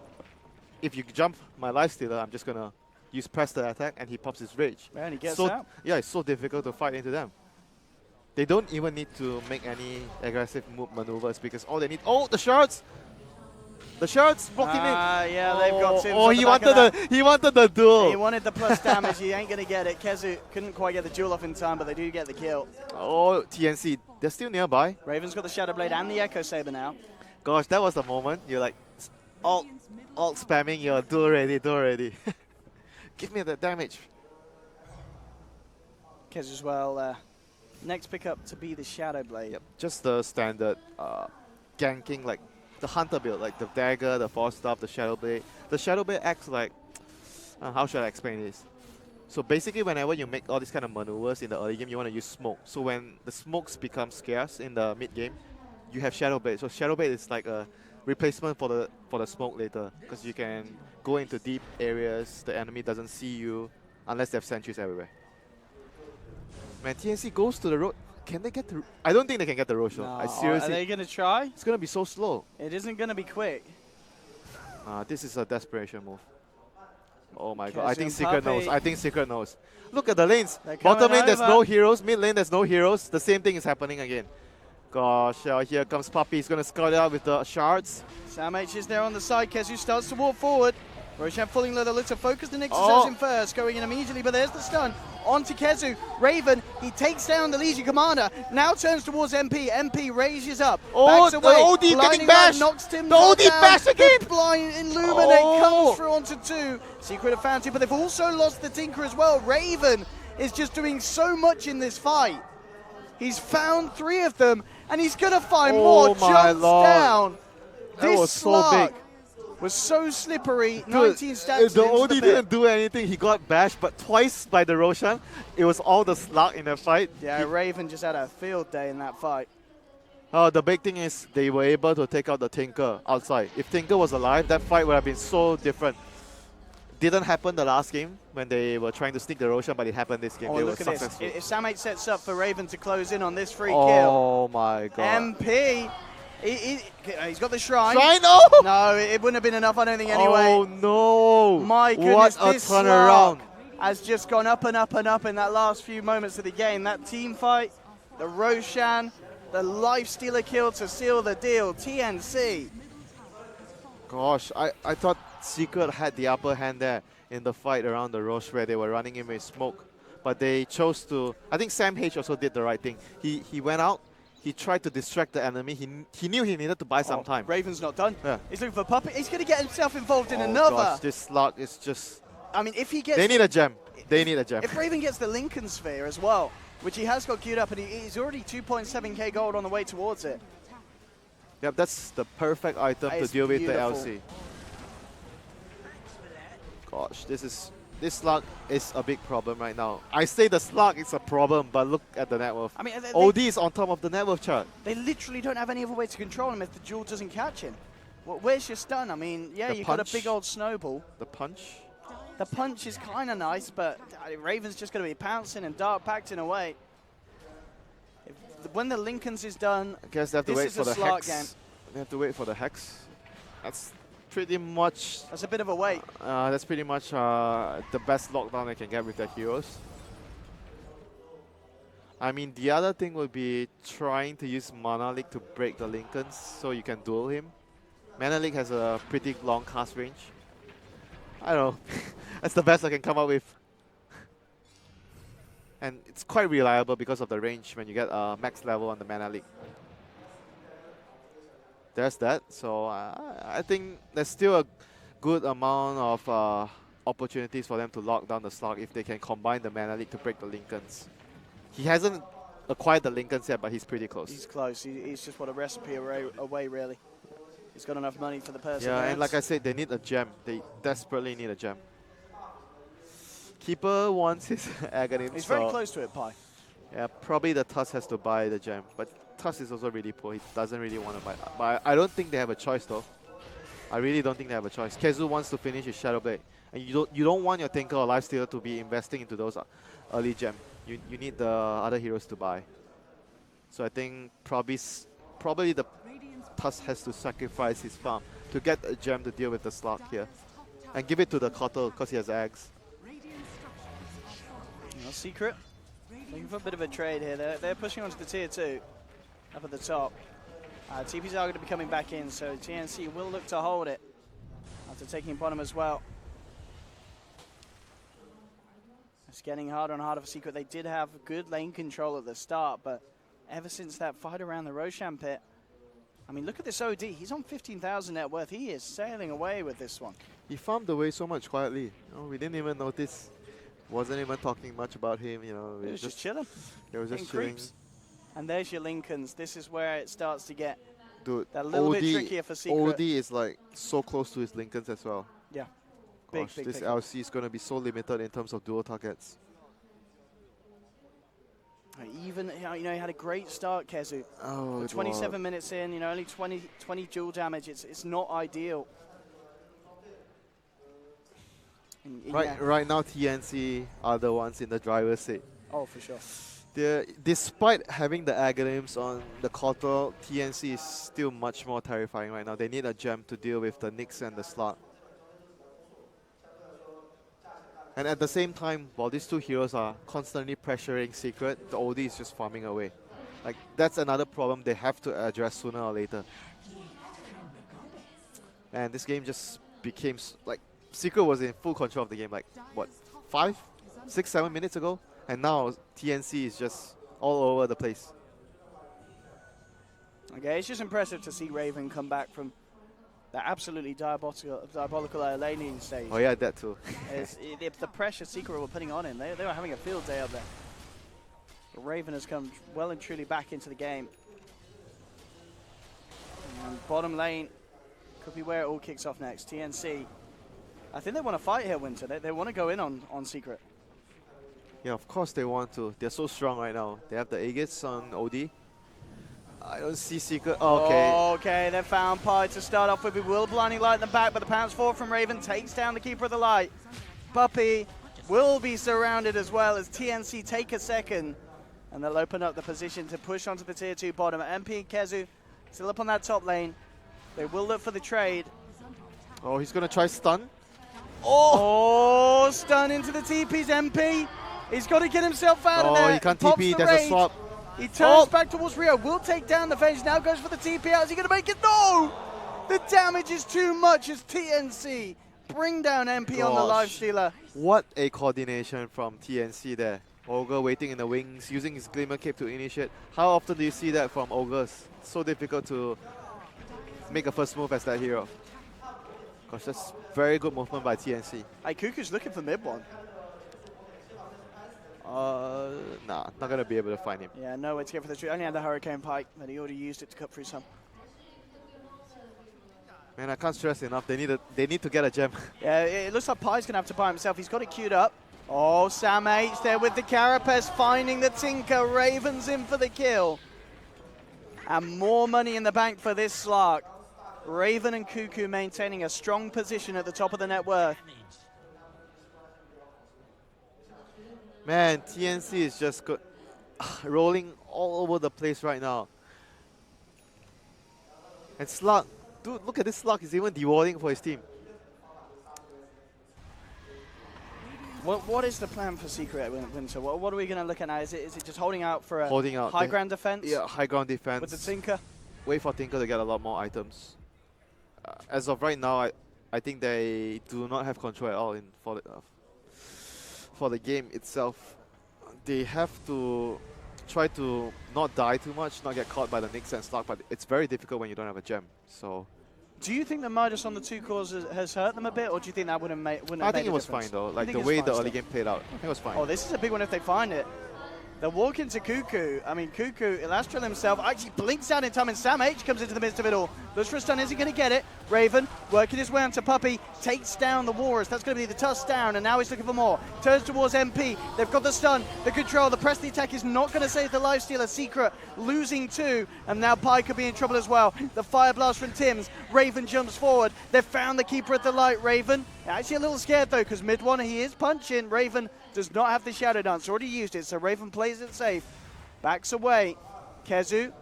If you jump my Lifestealer, I'm just gonna use press the attack and he pops his rage. And he gets so, out. Yeah, it's so difficult to fight into them. They don't even need to make any aggressive maneuvers because all they need. Oh, the shards! The shards blocked him in. Yeah, they've got Sims. Oh, he wanted the duel. He wanted the plus damage. He ain't gonna get it. Kezu couldn't quite get the duel off in time, but they do get the kill. Oh, TnC, they're still nearby. Raven's got the Shadow Blade and the Echo Saber now. Gosh, that was the moment. You're like, alt spamming your duel ready, duel ready. Give me the damage. Kezu as well. Next pickup to be the Shadow Blade. Yep, just the standard ganking, like the Hunter build, like the Dagger, the Force Staff, the Shadow Blade. The Shadow Blade acts like, how should I explain this? So basically, whenever you make all these kind of maneuvers in the early game, you want to use smoke. So when the smokes become scarce in the mid game, you have Shadow Blade. So Shadow Blade is like a replacement for the smoke later, because you can go into deep areas. The enemy doesn't see you unless they have sentries everywhere. Man, TnC goes to the road. Can they get the? I don't think they can get the road. No. I seriously. Are they gonna try? It's gonna be so slow. It isn't gonna be quick. This is a desperation move. Oh my god! Kezu I think and Secret knows. Puppey. I think Secret knows. Look at the lanes. They're Bottom coming lane, there's over. no heroes. Mid lane, there's no heroes. The same thing is happening again. Gosh, here comes Puppey. He's gonna scout it out with the shards. Sam H is there on the side. Kezu starts to walk forward. Roshan pulling a little focus. The Nixus Oh. has him first, going in immediately, but there's the stun. Onto Kezu. Raven, he takes down the Legion commander. Now turns towards MP. MP raises up. Oh, backs the away. OD getting Blinding bashed. Light knocks him The OD down. bash again. The blind Illuminate Oh. comes through onto 2. Secret have found 2, but they've also lost the Tinker as well. Raven is just doing so much in this fight. He's found 3 of them, and he's going to find Oh more. my Jumps lord. down. That This was so slug big. was so slippery. Dude, 19 stacks the into OD the pit. didn't do anything. He got bashed, but twice by the Roshan. It was all the slug in the fight. Yeah, Raven just had a field day in that fight. Oh, the big thing is they were able to take out the Tinker outside. If Tinker was alive, that fight would have been so different. Didn't happen the last game when they were trying to sneak the Roshan, but it happened this game. Oh, they were look at this. successful. If Sam 8 sets up for Raven to close in on this free kill, Oh my god. MP, he's got the shrine. Shrine, no! No, it wouldn't have been enough, I don't think, anyway. Oh no! My goodness, what a this turnaround! slug has just gone up and up and up in that last few moments of the game. That team fight, the Roshan, the Lifestealer kill to seal the deal. TnC. Gosh, I thought Secret had the upper hand there in the fight around the Roche where they were running in with smoke. But they chose to... I think Sam H also did the right thing. He went out, he tried to distract the enemy. He knew he needed to buy some time. Raven's not done. Yeah. He's looking for Puppey. He's going to get himself involved in Oh another. gosh, this slug is just... I mean, if he gets... They need a gem. They need a gem. If Raven gets the Lincoln Sphere as well, which he has got queued up, and he's already 2.7k gold on the way towards it. Yep, that's the perfect item That to is deal with beautiful. the LC. Gosh, this slug is a big problem right now. I say the slug is a problem, but look at the net worth. I mean, OD is on top of the net worth chart. they literally don't have any other way to control him if the jewel doesn't catch him. Well, where's your stun? I mean, yeah, The you've got a punch. big old snowball. The punch. The punch is kind of nice, but Raven's just going to be pouncing and dark pacting away. When the Lincolns is done, I guess they have to this wait is for a the slot hex. game. They have to wait for the hex. That's pretty much. That's a bit of a wait. That's pretty much the best lockdown they can get with their heroes. I mean, the other thing would be trying to use Mana Leak to break the Lincolns so you can duel him. Mana Leak has a pretty long cast range. I don't know. That's the best I can come up with. And it's quite reliable because of the range when you get max level on the Mana Leak. There's that. So I think there's still a good amount of opportunities for them to lock down the slug if they can combine the Mana Leak to break the Lincolns. He hasn't acquired the Lincolns yet, but he's pretty close. He's close. He's just what a recipe away, really. He's got enough money for the person. Yeah, and like I said, they need a gem. They desperately need a gem. Keeper wants his Aghanim. He's very close to it, Pi. Yeah, probably the Tusk has to buy the gem, but Tusk is also really poor. He doesn't really want to buy. But I don't think they have a choice, though. I really don't think they have a choice. Kezu wants to finish his Shadow Blade, and you don't want your Tinker or Lifestealer to be investing into those early gem. You need the other heroes to buy. So I think probably the Tusk has to sacrifice his farm to get a gem to deal with the slug here, and give it to the Kotal because he has Ags. Secret looking for a bit of a trade here. They're pushing onto the tier 2 up at the top. TPs are going to be coming back in, so TnC will look to hold it after taking bottom as well. It's getting harder and harder for Secret. They did have good lane control at the start, but ever since that fight around the Roshan pit, I mean, look at this OD. He's on 15,000 net worth. He is sailing away with this one. He farmed away so much quietly. We didn't even notice. Wasn't even talking much about him. It was just chilling. It was just chilling. Creeps. And there's your Lincolns. This is where it starts to get that little bit trickier for Secret. OD is like so close to his Lincolns as well. Yeah. Gosh, this LC is going to be so limited in terms of dual targets. Even, he had a great start, Kezu. Oh, 27 minutes in, only 20 dual damage. It's not ideal. Right now, TnC are the ones in the driver's seat. Oh, for sure. Despite having the Aghanims on the Kotal, TnC is still much more terrifying right now. They need a gem to deal with the Nyx and the Slug. And at the same time, while these two heroes are constantly pressuring Secret, the OD is just farming away. Like, that's another problem they have to address sooner or later. And this game just became like, Secret was in full control of the game, like, what, 5, 6, 7 minutes ago? And now TnC is just all over the place. Okay, it's just impressive to see Raven come back from the absolutely diabolical laning stage. Oh yeah, that too. The pressure Secret were putting on him, they were having a field day up there. But Raven has come well and truly back into the game. And bottom lane could be where it all kicks off next. TnC, I think they want to fight here, Winter. They want to go in on Secret. Yeah, of course they want to. They're so strong right now. They have the Aegis on OD. I don't see Secret. Oh, okay. Okay, they found Pi to start off with. We will blinding light in the back, but the pounce 4 from Raven takes down the Keeper of the Light. Buppy will be surrounded as well as TnC take a second. And they'll open up the position to push onto the tier 2 bottom. MP and Kezu still up on that top lane. They will look for the trade. Oh, he's going to try stun. Oh, stun into the TP's MP. He's got to get himself out of there. Oh, he can't TP. There's a swap. He turns back towards Rio. Will take down the Venge. Now goes for the TP out. Is he going to make it? No! The damage is too much as TnC bring down MP on the Lifestealer. What a coordination from TnC there. Ogre waiting in the wings, using his Glimmer Cape to initiate. How often do you see that from Ogres? So difficult to make a first move as that hero. Gosh, that's very good movement by TnC. Kuku's looking for mid one. Nah, not going to be able to find him. Yeah, no way to get for the tree. Only had the Hurricane Pike, but he already used it to cut through some. Man, I can't stress enough. They need to get a gem. Yeah, it looks like Pie's going to have to buy himself. He's got it queued up. Oh, Sam H there with the Carapace finding the Tinker. Raven's in for the kill. And more money in the bank for this Slark. Raven and Kuku maintaining a strong position at the top of the net worth. Man, TnC is just good. Rolling all over the place right now. And Slug, dude, look at this Slug. He's even dewarding for his team. What is the plan for Secret Winter? What are we going to look at now? Is it just holding out for a high ground defense? Yeah, high ground defense. With the Tinker? Wait for Tinker to get a lot more items. As of right now, I think they do not have control at all for the game itself. They have to try to not die too much, not get caught by the Nyx and Slug, but it's very difficult when you don't have a gem. So, do you think the Midas on the 2 cores has hurt them a bit, or do you think that wouldn't have made I think it was fine though. Like the way the early game played out, I think it was fine. Oh, this is a big one if they find it. They're walking to Cuckoo. I mean, Cuckoo, Elastral himself, actually blinks out in time, and Sam H comes into the midst of it all. Looks for a stun, isn't going to get it. Raven working his way onto Puppey, takes down the Walrus. That's going to be the toss down, and now he's looking for more. Turns towards MP. They've got the stun, the control. The press the attack is not going to save the lifestealer. Secret losing 2, and now Pi could be in trouble as well. The fire blast from Tim's. Raven jumps forward. They've found the Keeper at the Light. Raven actually a little scared though, because mid one he is punching. Raven does not have the Shadow Dance, already used it, so Raven plays it safe. Backs away. Kezu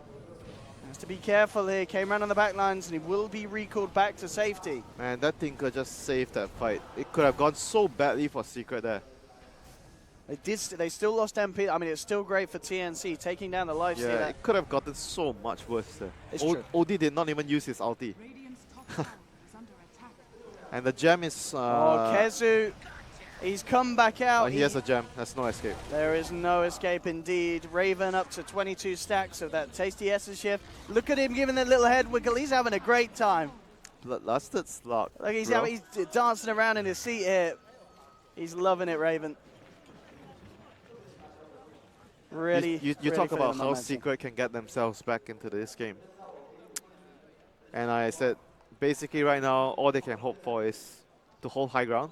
has to be careful here. Came around on the back lines, and he will be recalled back to safety. Man, that Tinker just saved that fight. It could have gone so badly for Secret there. They still lost MP. I mean, it's still great for TnC, taking down the life Yeah, stealer. it could have gotten so much worse there. It's true. OD did not even use his ulti. Radiant's top tower is under attack. And the gem is... Oh, Kezu, he's come back out. he has a gem. There's no escape. There is no escape indeed. Raven up to 22 stacks of that tasty Essence shift. Look at him giving that little head wiggle. He's having a great time. Bloodlusted slot. Like he's bro. dancing around in his seat here. He's loving it, Raven. Really, You really talk feeling about the how momentum. Secret can get themselves back into this game. And I said, basically right now, all they can hope for is to hold high ground,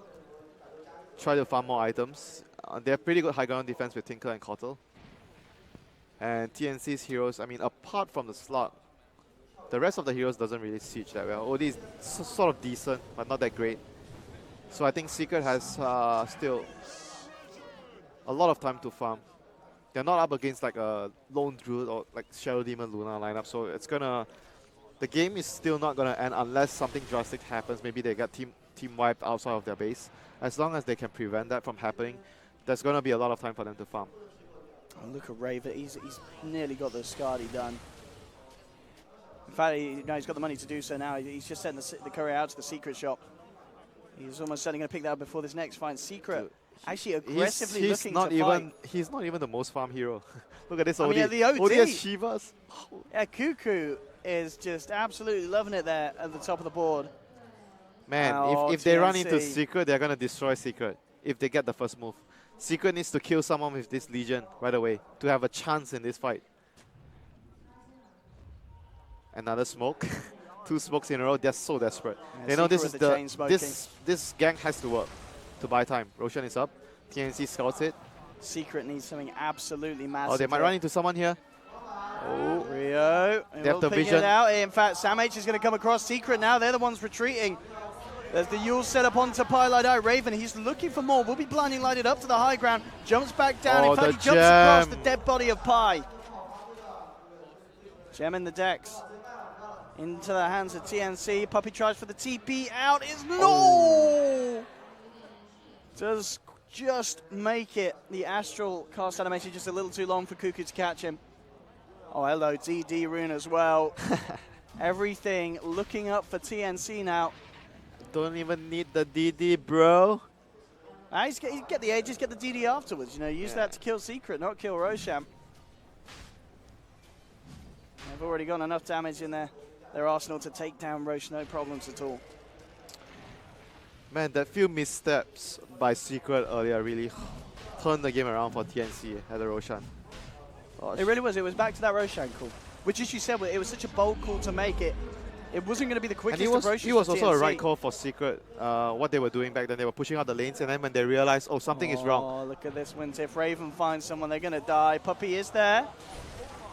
try to farm more items. They have pretty good high ground defense with Tinker and Kotl. And TNC's heroes, I mean, apart from the slot, the rest of the heroes doesn't really siege that well. OD is sort of decent, but not that great. So I think Secret has still a lot of time to farm. They're not up against like a Lone Druid or like Shadow Demon Luna lineup, so it's gonna... The game is still not gonna end unless something drastic happens. Maybe they get team wiped outside of their base. As long as they can prevent that from happening, there's gonna be a lot of time for them to farm. Oh, look at Raven. He's nearly got the Skadi done. In fact, he's got the money to do so now. He's just sending the courier out to the Secret shop. He's almost certainly going to pick that up before this next fight. Secret actually aggressively looking to fight. He's not even the most farm hero. Look at this I OD. mean, yeah, the OD. OD has Shivas. Yeah, Cuckoo is just absolutely loving it there at the top of the board. Man, Oh, if they run TnC. into Secret, they're going to destroy Secret if they get the first move. Secret needs to kill someone with this Legion right away to have a chance in this fight. Another smoke. 2 smokes in a row. They're so desperate. Yeah, They know this Secret is with the chain smoking. this gang has to work to buy time. Roshan is up. TnC scouts it. Secret needs something absolutely massive. Oh, they might here. run into someone here. Oh, Rio. They have the Figure vision. it out. In fact, Sam H is going to come across Secret now. They're the ones retreating. There's the Yule set up onto Pylite Eye. Raven, he's looking for more. Will be blinding lighted up to the high ground. Jumps back down. Oh, In fact, the he jumps across gem. the dead body of Pi. Gem in the decks. Into the hands of TnC. Puppey tries for the TP. Out is no! Does just make it. The Astral cast animation just a little too long for Cuckoo to catch him. Oh, hello, DD Rune as well. Everything looking up for TnC now. Don't even need the DD, bro. He's get the Aegis, get the DD afterwards. You know, use that to kill Secret, not kill Roshan. They've already got enough damage in their arsenal to take down Rosh, no problems at all. Man, that few missteps by Secret earlier really turned the game around for TnC at the Roshan. Gosh. It really was. It was back to that Roshan call, which, as you said, it was such a bold call to make it. It wasn't going to be the And quickest it was, approach. it was for also a TnC. right call for Secret. What they were doing back then, they were pushing out the lanes, and then when they realized, oh, something is wrong. Oh, look at this, Winter. If Raven finds someone, they're going to die. Puppey is there.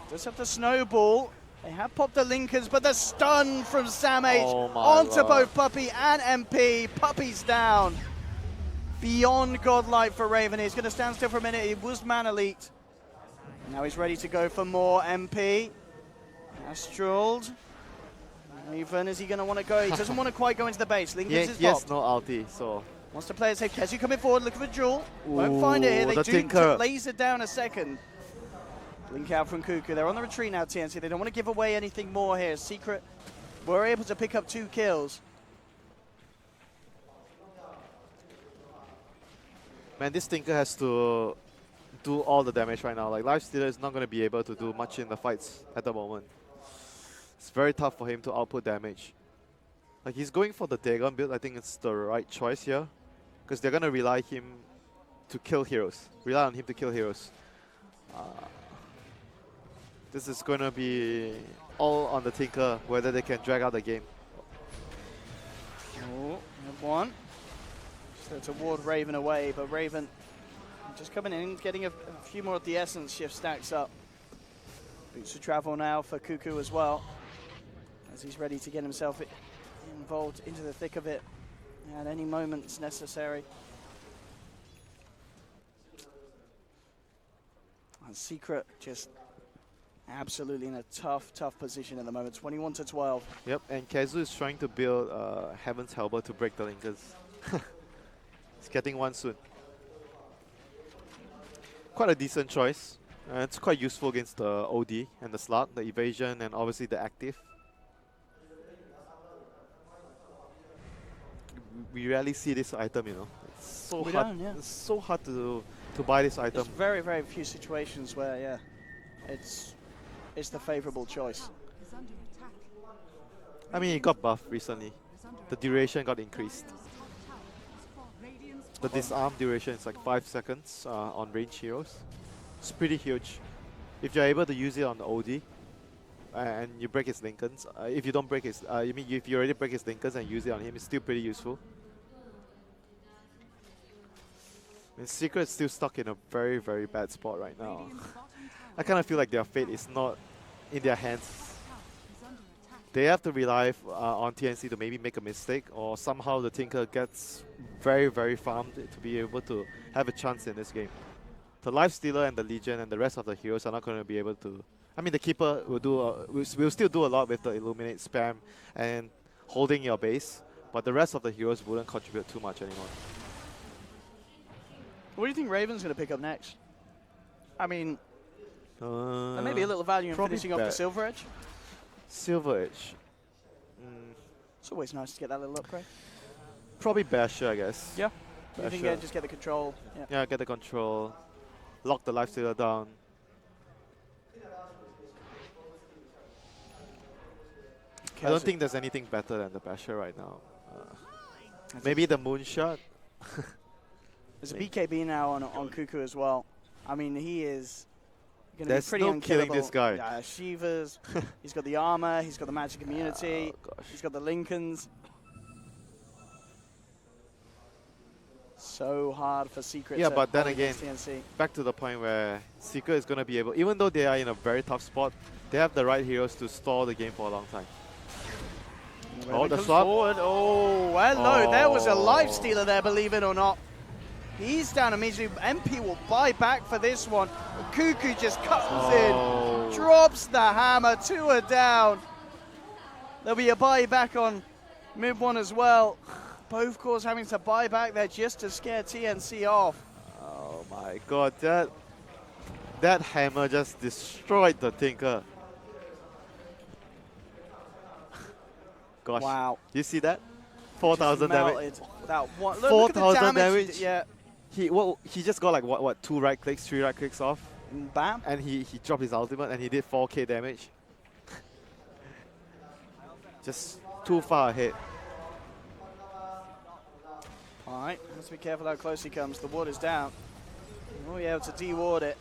Does have the snowball. They have popped the linkers, but the stun from Sam H Oh my onto lord. both Puppey and MP. Puppey's down. Beyond godlike for Raven. He's going to stand still for a minute. He was man elite. Now he's ready to go for more. MP. Astraled. Raven, is he going to want to go? He doesn't want to quite go into the base. Linkers is Yes, popped. no ulti, so... Wants to play it safe. Kezu coming forward, looking for Jewel. Won't find it here. Ooh, They the do Tinker. laser down a second. Blink out from Cuckoo. They're on the retreat now, TnC. They don't want to give away anything more here. Secret were able to pick up 2 kills. Man, this Tinker has to do all the damage right now. Like, Lifestealer is not going to be able to do much in the fights at the moment. It's very tough for him to output damage. Like, he's going for the Dagon build. I think it's the right choice here. Because they're going to rely on him to kill heroes. This is going to be all on the Tinker, whether they can drag out the game. Oh, one. So to ward Raven away, but Raven just coming in, getting a few more of the essence shift stacks up. Boots to travel now for Cuckoo as well, as he's ready to get himself involved into the thick of it at any moment it's necessary. And Secret just absolutely in a tough position at the moment, 21-12. Yep, and Kazu is trying to build Heaven's Helper to break the linkers. He's getting one soon. Quite a decent choice. It's quite useful against the OD and the slot, the evasion, and obviously the active. We rarely see this item, you know. It's so We hard. don't, yeah. It's so hard to buy this item. There's very few situations where, yeah, it's the favorable choice. Is under attack. I mean, it got buffed recently. Is under The attack. duration got increased. Radiant's top tower has fallen. Radiant's The disarm duration is like 5 seconds on range heroes. It's pretty huge. If you're able to use it on the OD and you break his Lincolns, if you don't break his, if you already break his Lincolns and use it on him, it's still pretty useful. And Secret's still stuck in a very bad spot right now. Radiant's bottom tower I kind of feel like their fate is not in their hands. is under attack. They have to rely on TnC to maybe make a mistake, or somehow the Tinker gets very farmed to be able to have a chance in this game. The Lifestealer and the Legion and the rest of the heroes are not going to be able to. I mean, the Keeper will still do a lot with the Illuminate spam and holding your base, but the rest of the heroes wouldn't contribute too much anymore. What do you think Raven's going to pick up next? I mean, there may be a little value in probably finishing off the bet. Silver Edge. Silver Edge. It's always nice to get that little upgrade. Probably Basher, I guess. Yeah. You think Basher. just get the control? Yeah. Yeah, get the control, lock the Lifestealer down. I don't think there's anything better than the Basher right now. Maybe the Moonshot. There's a BKB now on Cuckoo as well. I mean, he is going to be There's pretty no unkillable. killing this guy. Yeah, Shivas, he's got the armor, he's got the magic immunity, Oh, gosh. he's got the Lincolns. So hard for Secret. Yeah, to but then hold again, against TnC. Back to the point where Secret is going to be able, even though they are in a very tough spot, they have the right heroes to stall the game for a long time. Raven the comes swap. forward. Oh, hello. There was a Oh. life stealer there, believe it or not. He's down immediately. MP will buy back for this one. Cuckoo just comes in, drops the hammer, 2 are down. There'll be a buy back on mid one as well. Both cores having to buy back there just to scare TnC off. Oh my god, that hammer just destroyed the Tinker. Gosh. Wow. You see that? 4,000 damage. Melted. That one. Look at the 4,000 damage. damage. Yeah. He just got like what 2 right clicks, 3 right clicks off, And bam. and he dropped his ultimate and he did 4k damage. Just too far ahead. All right, let's be careful how close he comes. The ward is down. Oh, yeah, able to de-ward it.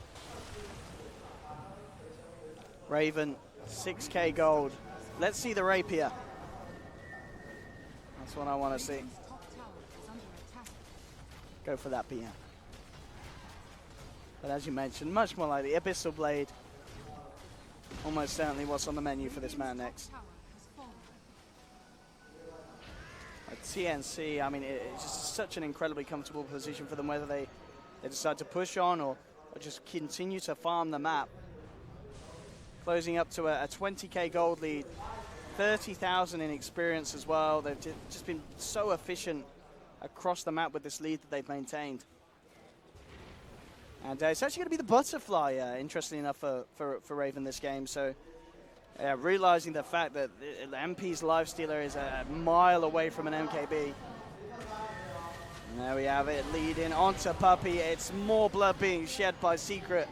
Raven, 6k gold. Let's see the rapier. That's what I want to see. Radiant's top tower is under attack. Go for that PM. But as you mentioned, much more likely, Abyssal Blade. Almost certainly what's on the menu for this man next. Tower has fallen. TnC, I mean, it's just such an incredibly comfortable position for them, whether they decide to push on or just continue to farm the map. Closing up to a 20k gold lead, 30,000 in experience as well. They've just been so efficient across the map with this lead that they've maintained. And it's actually going to be the butterfly, interestingly enough, for Raven this game. So realizing the fact that the MP's Lifestealer is a mile away from an MKB. And there we have it, leading onto Puppey. It's more blood being shed by Secret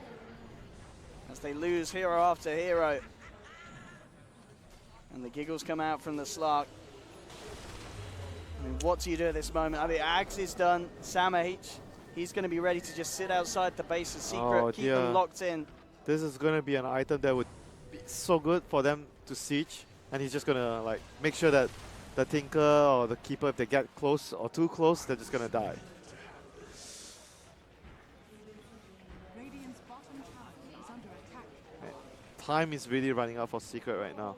as they lose hero after hero. And the giggles come out from the Slark. I mean, what do you do at this moment? I mean, Axe is done. Sam H He's going to be ready to just sit outside the base of Secret, Oh, keep dear. them locked in. This is gonna be an item that would be so good for them to siege, and he's just gonna like make sure that the Tinker or the Keeper, if they get close or too close, they're just gonna die. Radiant's bottom tower is under attack. Time is really running out for Secret right now.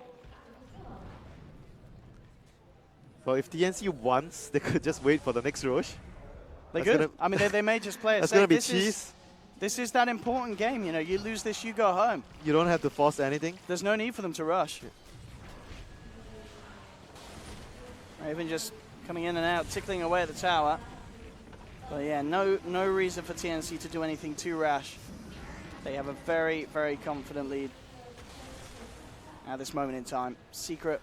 But if TnC wants, they could just wait for the next Roche. They That's could. I mean, they may just play it That's safe. gonna be This cheese. This is that important game. You know, you lose this, you go home. You don't have to force anything. There's no need for them to rush. Raven just coming in and out, tickling away at the tower. But yeah, no reason for TnC to do anything too rash. They have a very, very confident lead at this moment in time. Secret,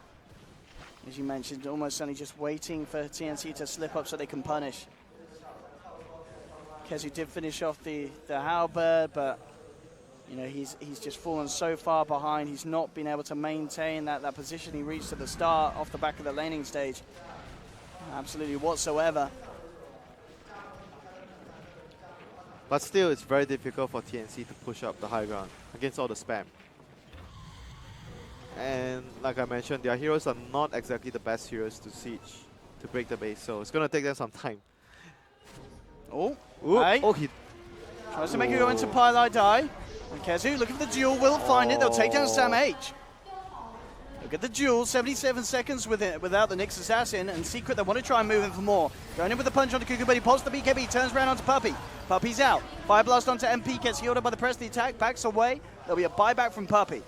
as you mentioned, almost only just waiting for TnC to slip up so they can punish. Kezu did finish off the halberd, but you know he's just fallen so far behind. He's not been able to maintain that position he reached at the start off the back of the laning stage. Absolutely whatsoever. But still, it's very difficult for TnC to push up the high ground against all the spam. And like I mentioned, their heroes are not exactly the best heroes to siege, to break the base, so it's going to take them some time. Oh, Ooh, hey. oh, he Tries to make it go into Pylai Die. And Kezu looking for the duel, will find it. They'll take down Sam H. Look at the duel, 77 seconds with it, without the Nyx Assassin, and Secret, they want to try and move in for more. Going in with the punch onto Cuckoo, but he pops the BKB, turns around onto Puppey. Puppey's out. Fire Blast onto MP, gets healed up by the press of the attack, backs away. There'll be a buyback from Puppey.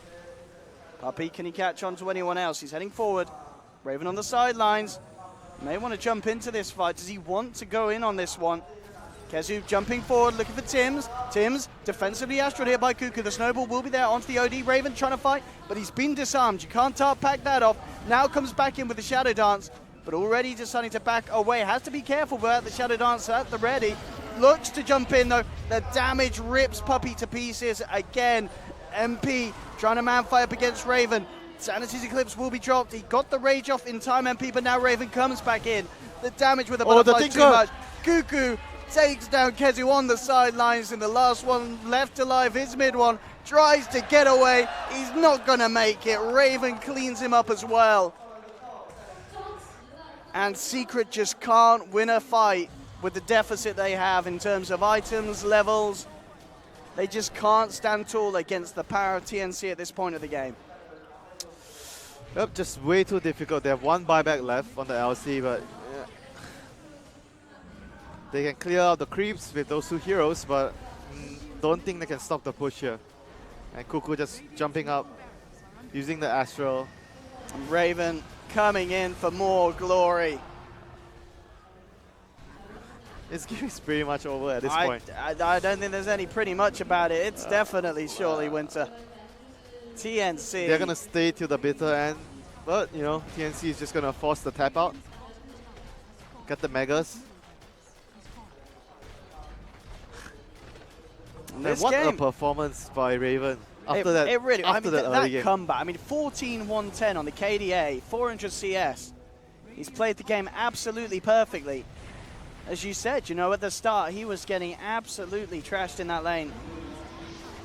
Puppey, can he catch on to anyone else? He's heading forward. Raven on the sidelines. May want to jump into this fight. Does he want to go in on this one? Kezu jumping forward, looking for Tims. Tims defensively Astral here by Cuckoo. The snowball will be there onto the OD. Raven trying to fight, but he's been disarmed. You can't pack that off. Now comes back in with the Shadow Dance, but already deciding to back away. Has to be careful without the Shadow Dance at the ready. Looks to jump in though. The damage rips Puppey to pieces again. MP trying to man fight up against Raven. Sanity's Eclipse will be dropped. He got the rage off in time, MP, but now Raven comes back in. The damage with the butterfly too much. Cuckoo takes down Kezu on the sidelines, and the last one left alive, his mid one, tries to get away. He's not going to make it. Raven cleans him up as well. And Secret just can't win a fight with the deficit they have in terms of items, levels. They just can't stand tall against the power of TnC at this point of the game. Yep, just way too difficult. They have one buyback left on the LC, but yeah. They can clear out the creeps with those two heroes, but don't think they can stop the push here. And Cuckoo just jumping up, using the Astral. And Raven coming in for more glory. This game is pretty much over at this point. I don't think there's any pretty much about it. It's definitely surely winter. TnC. They're going to stay till the bitter end, but you know, TnC is just going to force the tap out. Get the Megas. And what a performance by Raven after that early game. Comeback. I mean, 14-110 on the KDA, 400 CS. He's played the game absolutely perfectly. As you said, you know, at the start, he was getting absolutely trashed in that lane.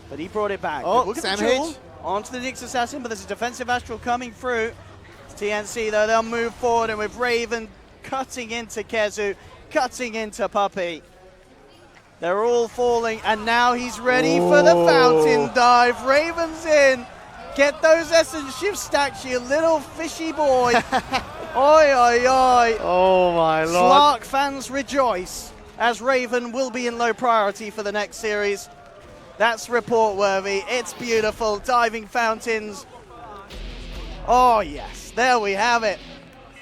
But he brought it back. Oh, Look at Sam the duel H. onto the Nyx Assassin, but there's a defensive Astral coming through. It's TnC, though, they'll move forward, and with Raven cutting into Kezu, cutting into Puppey. They're all falling, and now he's ready for the fountain dive. Raven's in. Get those essence shifts stacked, you little fishy boy. Oi, oi, oi. Oh my lord. Slark fans rejoice, as Raven will be in low priority for the next series. That's report worthy. It's beautiful. Diving fountains. Oh yes, there we have it.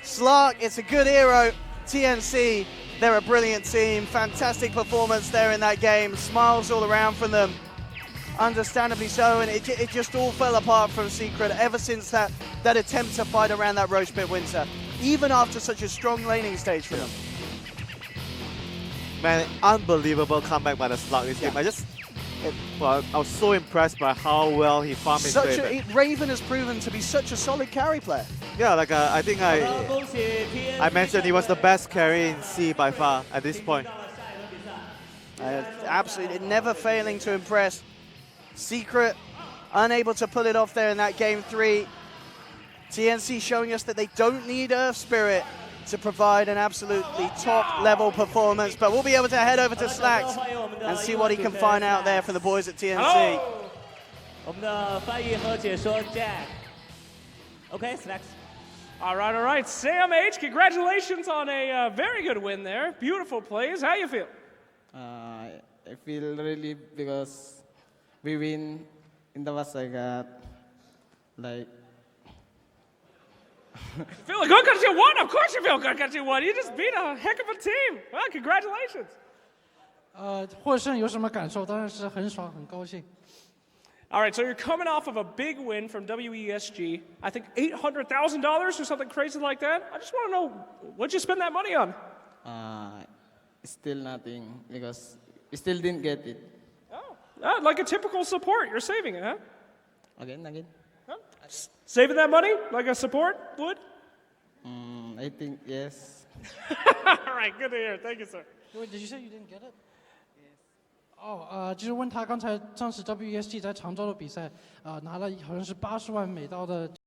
Slark, it's a good hero. TnC, they're a brilliant team. Fantastic performance there in that game. Smiles all around from them. Understandably so, and it just all fell apart from Secret ever since that attempt to fight around that Roche Pit Winter, even after such a strong laning stage for them. Man, unbelievable comeback by the Slug this game. I was so impressed by how well he farmed his way back. Raven has proven to be such a solid carry player. Yeah, like I think I mentioned he was the best carry in C by far at this point. Absolutely never failing to impress. Secret unable to pull it off there in that game 3. TnC showing us that they don't need Earth Spirit to provide an absolutely top level performance, but we'll be able to head over to Slacks and see what he can find out there for the boys at TnC. 我们的翻译和解说 Jack。Okay, Slacks. All right. Sam H, congratulations on a very good win there. Beautiful plays. How you feel? I feel really because we win in the last like Feel good because you won? Of course you feel good because you won. You just beat a heck of a team. Well, congratulations. 获胜有什么感受？当然是很爽，很高兴。All right, so you're coming off of a big win from WESG. I think $800,000 or something crazy like that. I just want to know, what'd you spend that money on? still nothing because we still didn't get it. Oh, like a typical support. You're saving it, huh? Again. Huh? Saving that money like a support would? I think yes. All right, good to hear. Thank you, sir. Wait, did you say you didn't get it? 就是问他刚才当时 WESG 在常州的比赛，拿了好像是80万美刀的